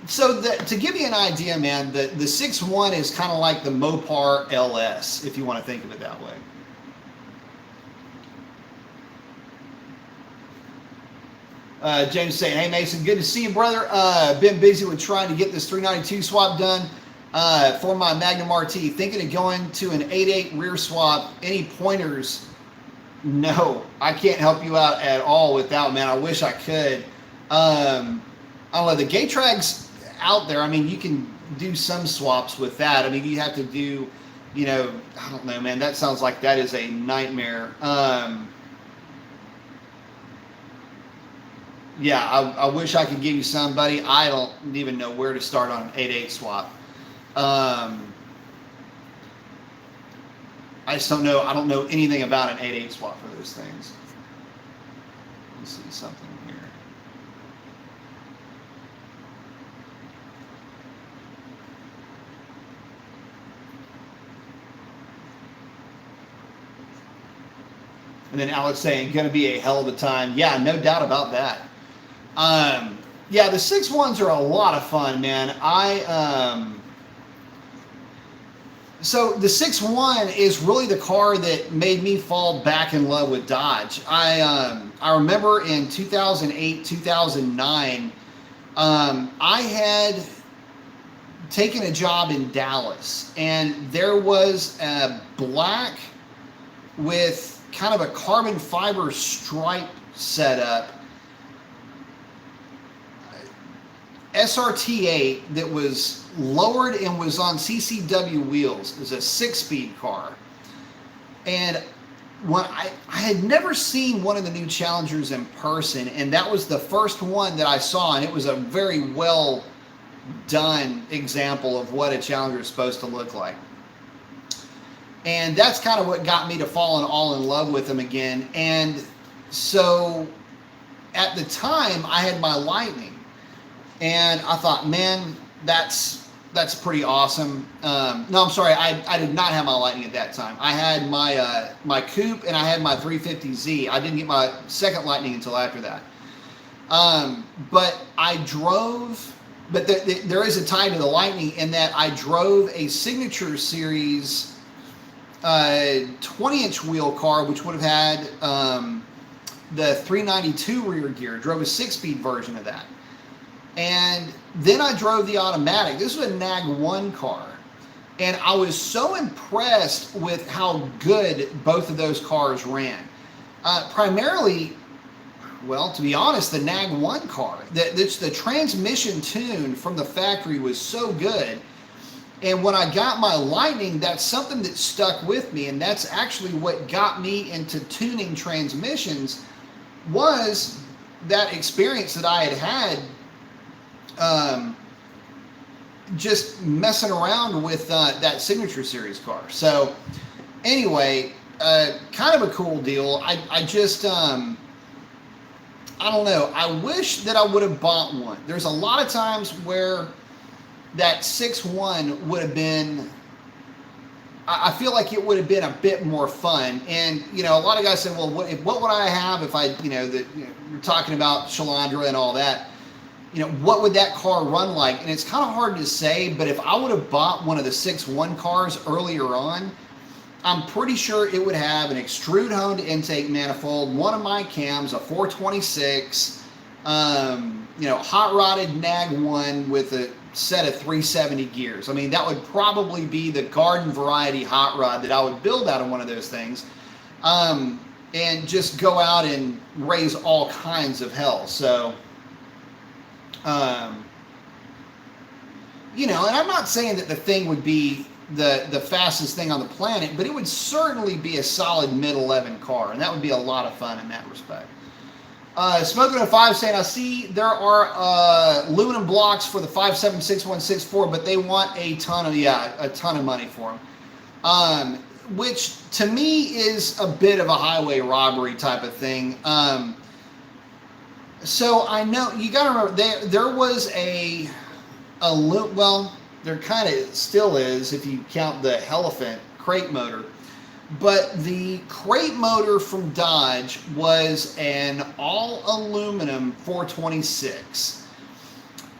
so to give you an idea, man, the 6.1 is kind of like the Mopar LS, if you want to think of it that way. James saying, hey Mason, good to see you, brother. Been busy with trying to get this 392 swap done for my Magnum RT. Thinking of going to an 8.8 rear swap. Any pointers? No, I can't help you out at all with that, man. I wish I could. I don't know, the gate trag's out there. I mean, you can do some swaps with that. I mean, you have to do, you know, I don't know, man. That sounds like that is a nightmare. Yeah, I wish I could give you somebody. I don't even know where to start on an 8.8 swap. I just don't know. I don't know anything about an 8.8 swap for those things. Let's see something here. And then Alex saying, going to be a hell of a time. Yeah, no doubt about that. Yeah, the 6.1s are a lot of fun, man. So the 6.1 is really the car that made me fall back in love with Dodge. I remember in 2008, 2009, I had taken a job in Dallas, and there was a black with kind of a carbon fiber stripe setup SRT8 that was lowered and was on CCW wheels. It was a 6-speed car. And when I had never seen one of the new Challengers in person, and that was the first one that I saw, and it was a very well done example of what a Challenger is supposed to look like. And that's kind of what got me to fall all in love with them again. And so at the time, I had my Lightning. And I thought, man, that's pretty awesome. No, I'm sorry, I did not have my Lightning at that time. I had my my Coupe and I had my 350Z. I didn't get my second Lightning until after that. But I drove, but there is a tie to the Lightning in that I drove a Signature Series 20-inch wheel car, which would have had the 392 rear gear. Drove a 6-speed version of that. And then I drove the automatic. This was a NAG 1 car. And I was so impressed with how good both of those cars ran. Primarily, well, to be honest, the NAG 1 car. The transmission tune from the factory was so good. And when I got my Lightning, that's something that stuck with me. And that's actually what got me into tuning transmissions, was that experience that I had just messing around with that Signature Series car. So anyway, kind of a cool deal. I just, I don't know. I wish that I would have bought one. There's a lot of times where that 6.1 would have been, I feel like it would have been a bit more fun. And, you know, a lot of guys say, well, what would I have if I, you're talking about Shalandra and all that. You know, what would that car run like? And it's kind of hard to say, but if I would have bought one of the 6.1 cars earlier on, I'm pretty sure it would have an extrude honed intake manifold, one of my cams, a 426, hot rodded NAG 1 with a set of 370 gears. I mean, that would probably be the garden variety hot rod that I would build out of one of those things, and just go out and raise all kinds of hell. So, and I'm not saying that the thing would be the fastest thing on the planet, but it would certainly be a solid mid-11 car, and that would be a lot of fun in that respect. Smoking 05 saying, I see there are aluminum blocks for the 576164, but they want a ton of money for them. Which to me is a bit of a highway robbery type of thing. So I know you got to remember there was well, there kind of still is if you count the Hellcat crate motor. But the crate motor from Dodge was an all aluminum 426.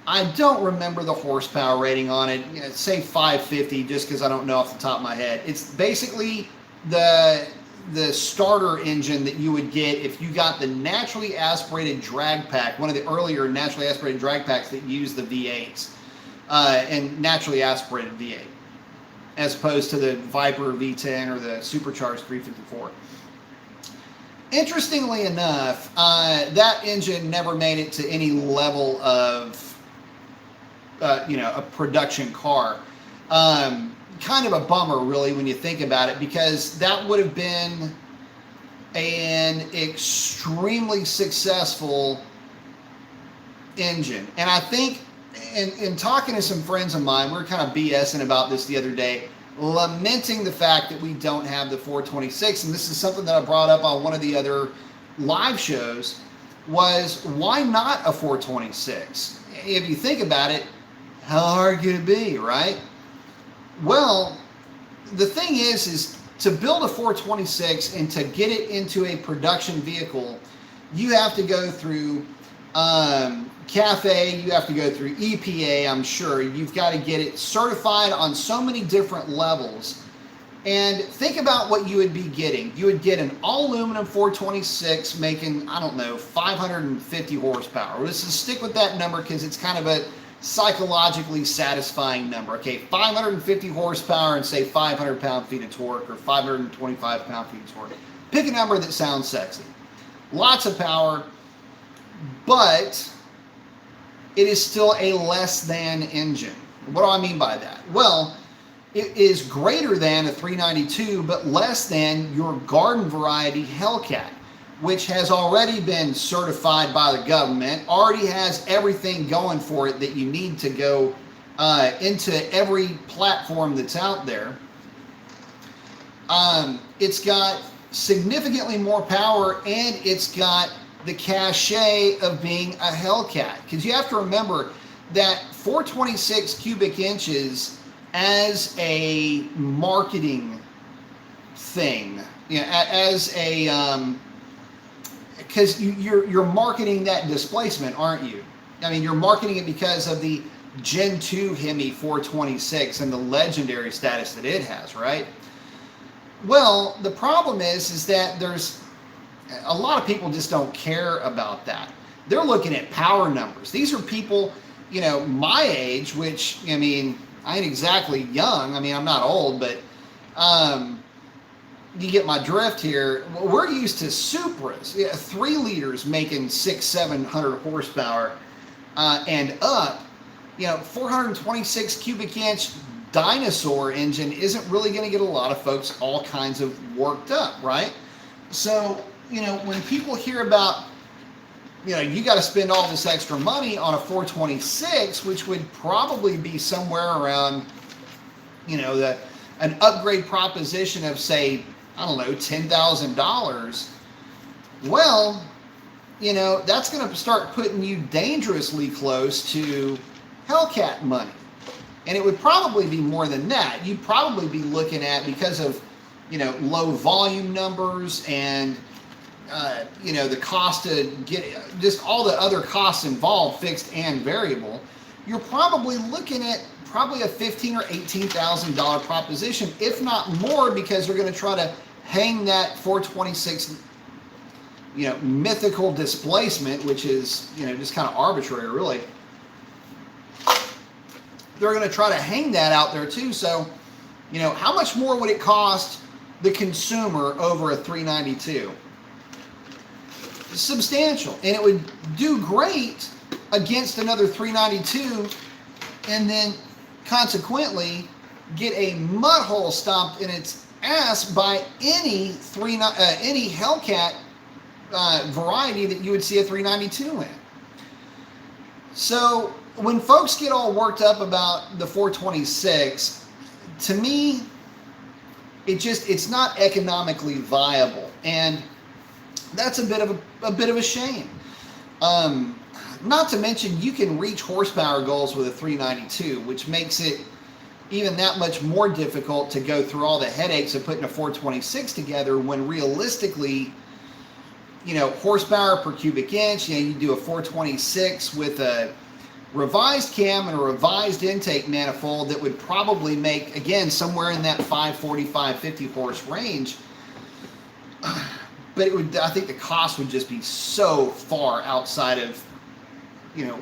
I don't remember the horsepower rating on it. Say 550, just because I don't know off the top of my head. It's basically the starter engine that you would get if you got the naturally aspirated drag pack, one of the earlier naturally aspirated drag packs that used the V8s and naturally aspirated V8, as opposed to the Viper V10 or the supercharged 354. Interestingly enough, that engine never made it to any level of a production car. Kind of a bummer, really, when you think about it, because that would have been an extremely successful engine. And I think, in talking to some friends of mine, we were kind of BSing about this the other day, lamenting the fact that we don't have the 426. And this is something that I brought up on one of the other live shows, was why not a 426? If you think about it, how hard could it be, right? Well, the thing is to build a 426 and to get it into a production vehicle, you have to go through CAFE, you have to go through EPA, I'm sure. You've got to get it certified on so many different levels. And think about what you would be getting. You would get an all-aluminum 426 making, I don't know, 550 horsepower. Let's just stick with that number because it's kind of a psychologically satisfying number. Okay, 550 horsepower and say 500 pound-feet of torque or 525 pound-feet of torque. Pick a number that sounds sexy. Lots of power, but it is still a less than engine. What do I mean by that? Well, it is greater than a 392, but less than your garden variety Hellcat, which has already been certified by the government, already has everything going for it that you need to go into every platform that's out there. It's got significantly more power, and it's got the cachet of being a Hellcat. Because you have to remember that 426 cubic inches as a marketing thing, as a because you're marketing that displacement, aren't you? I mean, you're marketing it because of the Gen 2 Hemi 426 and the legendary status that it has, right? Well, the problem is that there's a lot of people just don't care about that. They're looking at power numbers. These are people, my age, which, I mean, I ain't exactly young. I mean, I'm not old, but you get my drift here. We're used to Supras, 3 liters making 600-700 horsepower and up. 426 cubic inch dinosaur engine isn't really going to get a lot of folks all kinds of worked up, right? So, when people hear about, you got to spend all this extra money on a 426, which would probably be somewhere around, an upgrade proposition of, say, I don't know, $10,000. Well, that's going to start putting you dangerously close to Hellcat money. And it would probably be more than that. You'd probably be looking at, because of, low volume numbers and, the cost to get, just all the other costs involved, fixed and variable, you're probably looking at a $15,000 or $18,000 proposition, if not more, because they're going to try to hang that 426, mythical displacement, which is, just kind of arbitrary, really. They're going to try to hang that out there too. So, how much more would it cost the consumer over a 392? Substantial. And it would do great against another 392. And then consequently get a mud hole stomped in its ass by any Hellcat variety that you would see a 392 in. So when folks get all worked up about the 426, to me, it's not economically viable, and that's a bit of a shame. Not to mention, you can reach horsepower goals with a 392, which makes it even that much more difficult to go through all the headaches of putting a 426 together, when realistically, horsepower per cubic inch, you do a 426 with a revised cam and a revised intake manifold that would probably make, again, somewhere in that 540, 550 horse range. But I think the cost would just be so far outside of,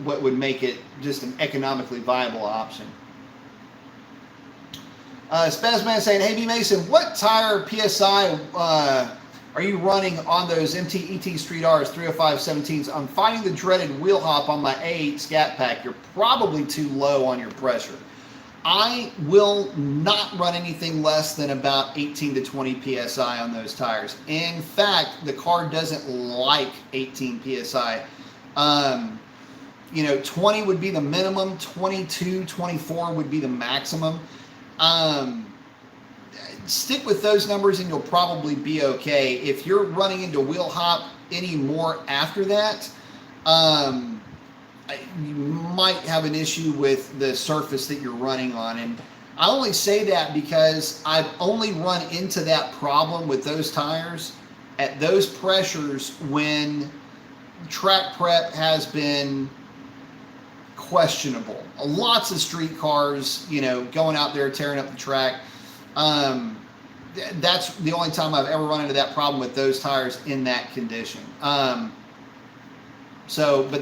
what would make it just an economically viable option. Spazman saying, hey, B. Mason, what tire PSI are you running on those MT-ET Street R's 305 17s? I'm fighting the dreaded wheel hop on my A8 Scat Pack. You're probably too low on your pressure. I will not run anything less than about 18 to 20 PSI on those tires. In fact, the car doesn't like 18 PSI. 20 would be the minimum, 22, 24 would be the maximum. Stick with those numbers and you'll probably be okay. If you're running into wheel hop any more after that, you might have an issue with the surface that you're running on. And I only say that because I've only run into that problem with those tires at those pressures when track prep has been questionable. Lots of street cars, going out there tearing up the track. That's the only time I've ever run into that problem with those tires in that condition. But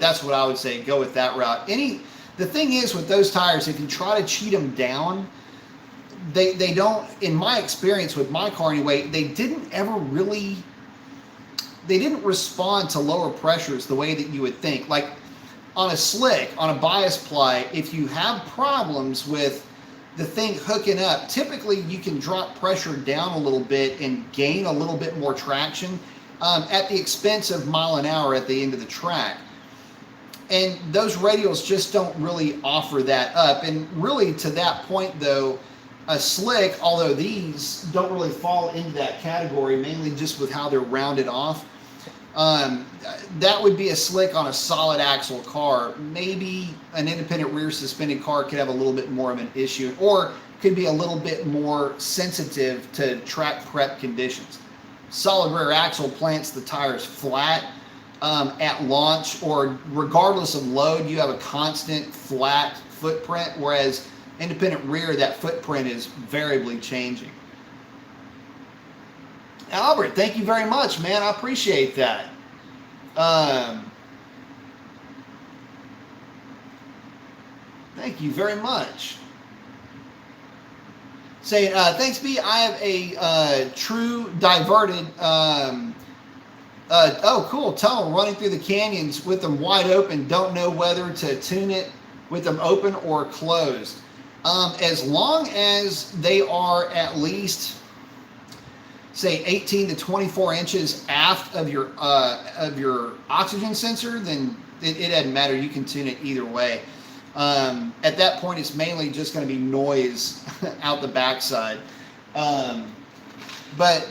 that's what I would say. Go with that route. The thing is with those tires, if you try to cheat them down, they don't, in my experience with my car anyway, they didn't respond to lower pressures the way that you would think. Like on a slick, on a bias ply, if you have problems with the thing hooking up, typically you can drop pressure down a little bit and gain a little bit more traction at the expense of mile an hour at the end of the track. And those radials just don't really offer that up. And really to that point though, a slick, although these don't really fall into that category, mainly just with how they're rounded off, that would be a slick on a solid axle car. Maybe an independent rear suspended car could have a little bit more of an issue, or could be a little bit more sensitive to track prep conditions. Solid rear axle plants the tires flat at launch, or regardless of load, you have a constant flat footprint, whereas independent rear, that footprint is variably changing. Albert, thank you very much, man. I appreciate that. Thank you very much. Saying, thanks, B. I have a true diverted. Oh, cool. Tunnel running through the canyons with them wide open. Don't know whether to tune it with them open or closed. As long as they are at least, say, 18 to 24 inches aft of your oxygen sensor, then it doesn't matter. You can tune it either way. At that point, it's mainly just going to be noise out the backside. But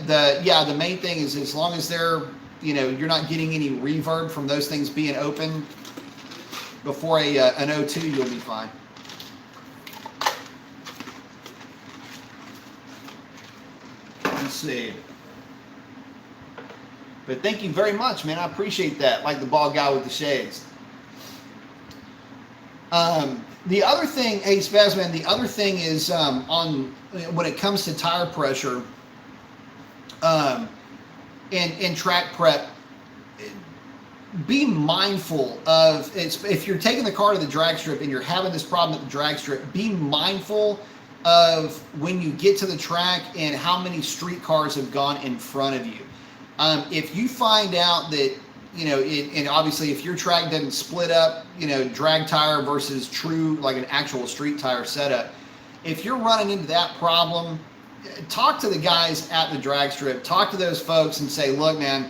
the main thing is, as long as they're, you're not getting any reverb from those things being open before an O2, you'll be fine. Let's see. But thank you very much, man. I appreciate that. Like the bald guy with the shades. The other thing, hey Spazman, the other thing is when it comes to tire pressure and track prep, be mindful of, if you're taking the car to the drag strip and you're having this problem at the drag strip, be mindful of when you get to the track and how many street cars have gone in front of you. If you find out that, and obviously if your track doesn't split up, drag tire versus true, like an actual street tire setup, if you're running into that problem, talk to the guys at the drag strip, talk to those folks and say, look, man,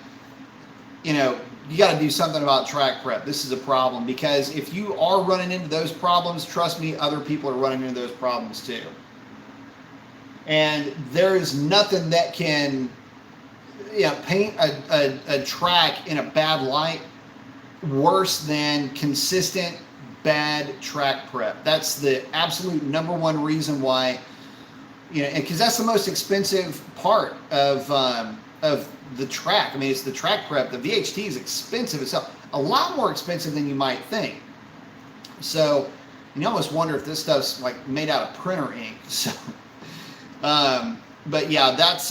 you know, you got to do something about track prep. This is a problem, because if you are running into those problems, trust me, other people are running into those problems too. And there is nothing that can, paint a track in a bad light worse than consistent bad track prep. That's the absolute number one reason why, because that's the most expensive part of the track. I mean, it's the track prep. The VHT is expensive itself, a lot more expensive than you might think. So you almost wonder if this stuff's like made out of printer ink. So, but yeah, that's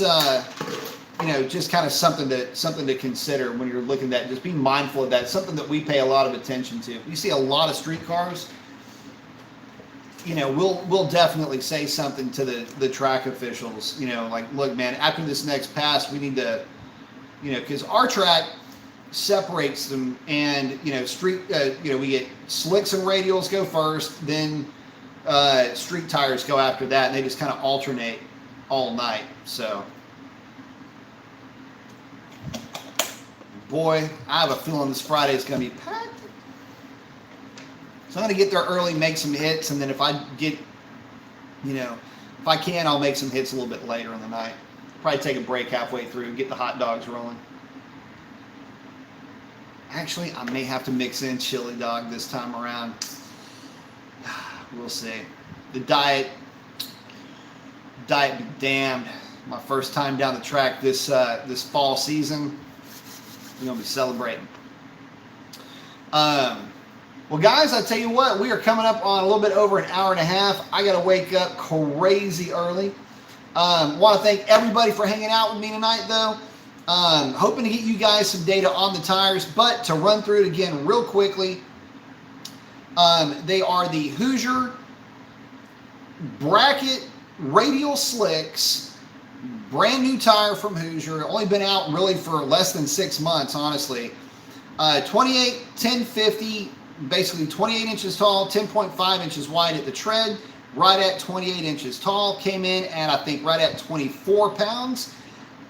just kind of something to consider when you're looking at that. Just be mindful of that. It's something that we pay a lot of attention to. You see a lot of street cars. We'll definitely say something to the track officials. Like, look, man, after this next pass, we need to, because our track separates them, and we get slicks and radials go first, then street tires go after that, and they just kind of alternate all night. So, boy, I have a feeling this Friday is going to be packed. So I'm going to get there early, make some hits, and then if I get, if I can, I'll make some hits a little bit later in the night. Probably take a break halfway through, get the hot dogs rolling. Actually, I may have to mix in chili dog this time around. We'll see. The diet be damned. My first time down the track this fall season. We're going to be celebrating. Well, guys, I tell you what, we are coming up on a little bit over an hour and a half. I got to wake up crazy early. Want to thank everybody for hanging out with me tonight, though. Hoping to get you guys some data on the tires, but to run through it again real quickly, they are the Hoosier Bracket Radial Slicks, brand new tire from Hoosier. Only been out really for less than 6 months, honestly. 28, 1050. Basically 28 inches tall, 10.5 inches wide at the tread, right at 28 inches tall. Came in at, I think, right at 24 pounds.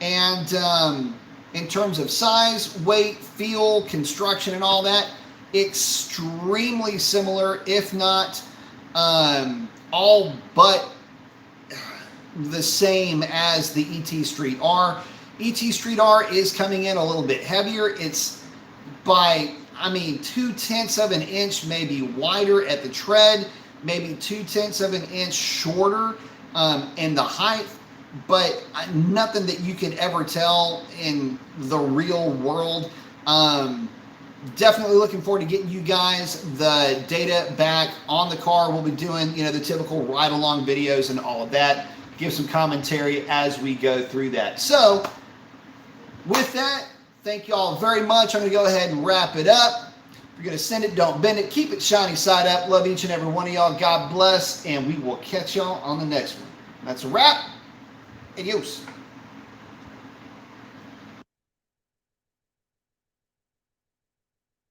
And in terms of size, weight, feel, construction, and all that, extremely similar, if not all but the same as the ET Street R. ET Street R is coming in a little bit heavier. It's by 0.2 of an inch maybe wider at the tread, maybe 0.2 of an inch shorter in the height, but nothing that you could ever tell in the real world. Definitely looking forward to getting you guys the data back on the car. We'll be doing, the typical ride-along videos and all of that. Give some commentary as we go through that. So, with that, thank you all very much. I'm going to go ahead and wrap it up. If you're going to send it, don't bend it. Keep it shiny side up. Love each and every one of y'all. God bless. And we will catch y'all on the next one. That's a wrap. Adios.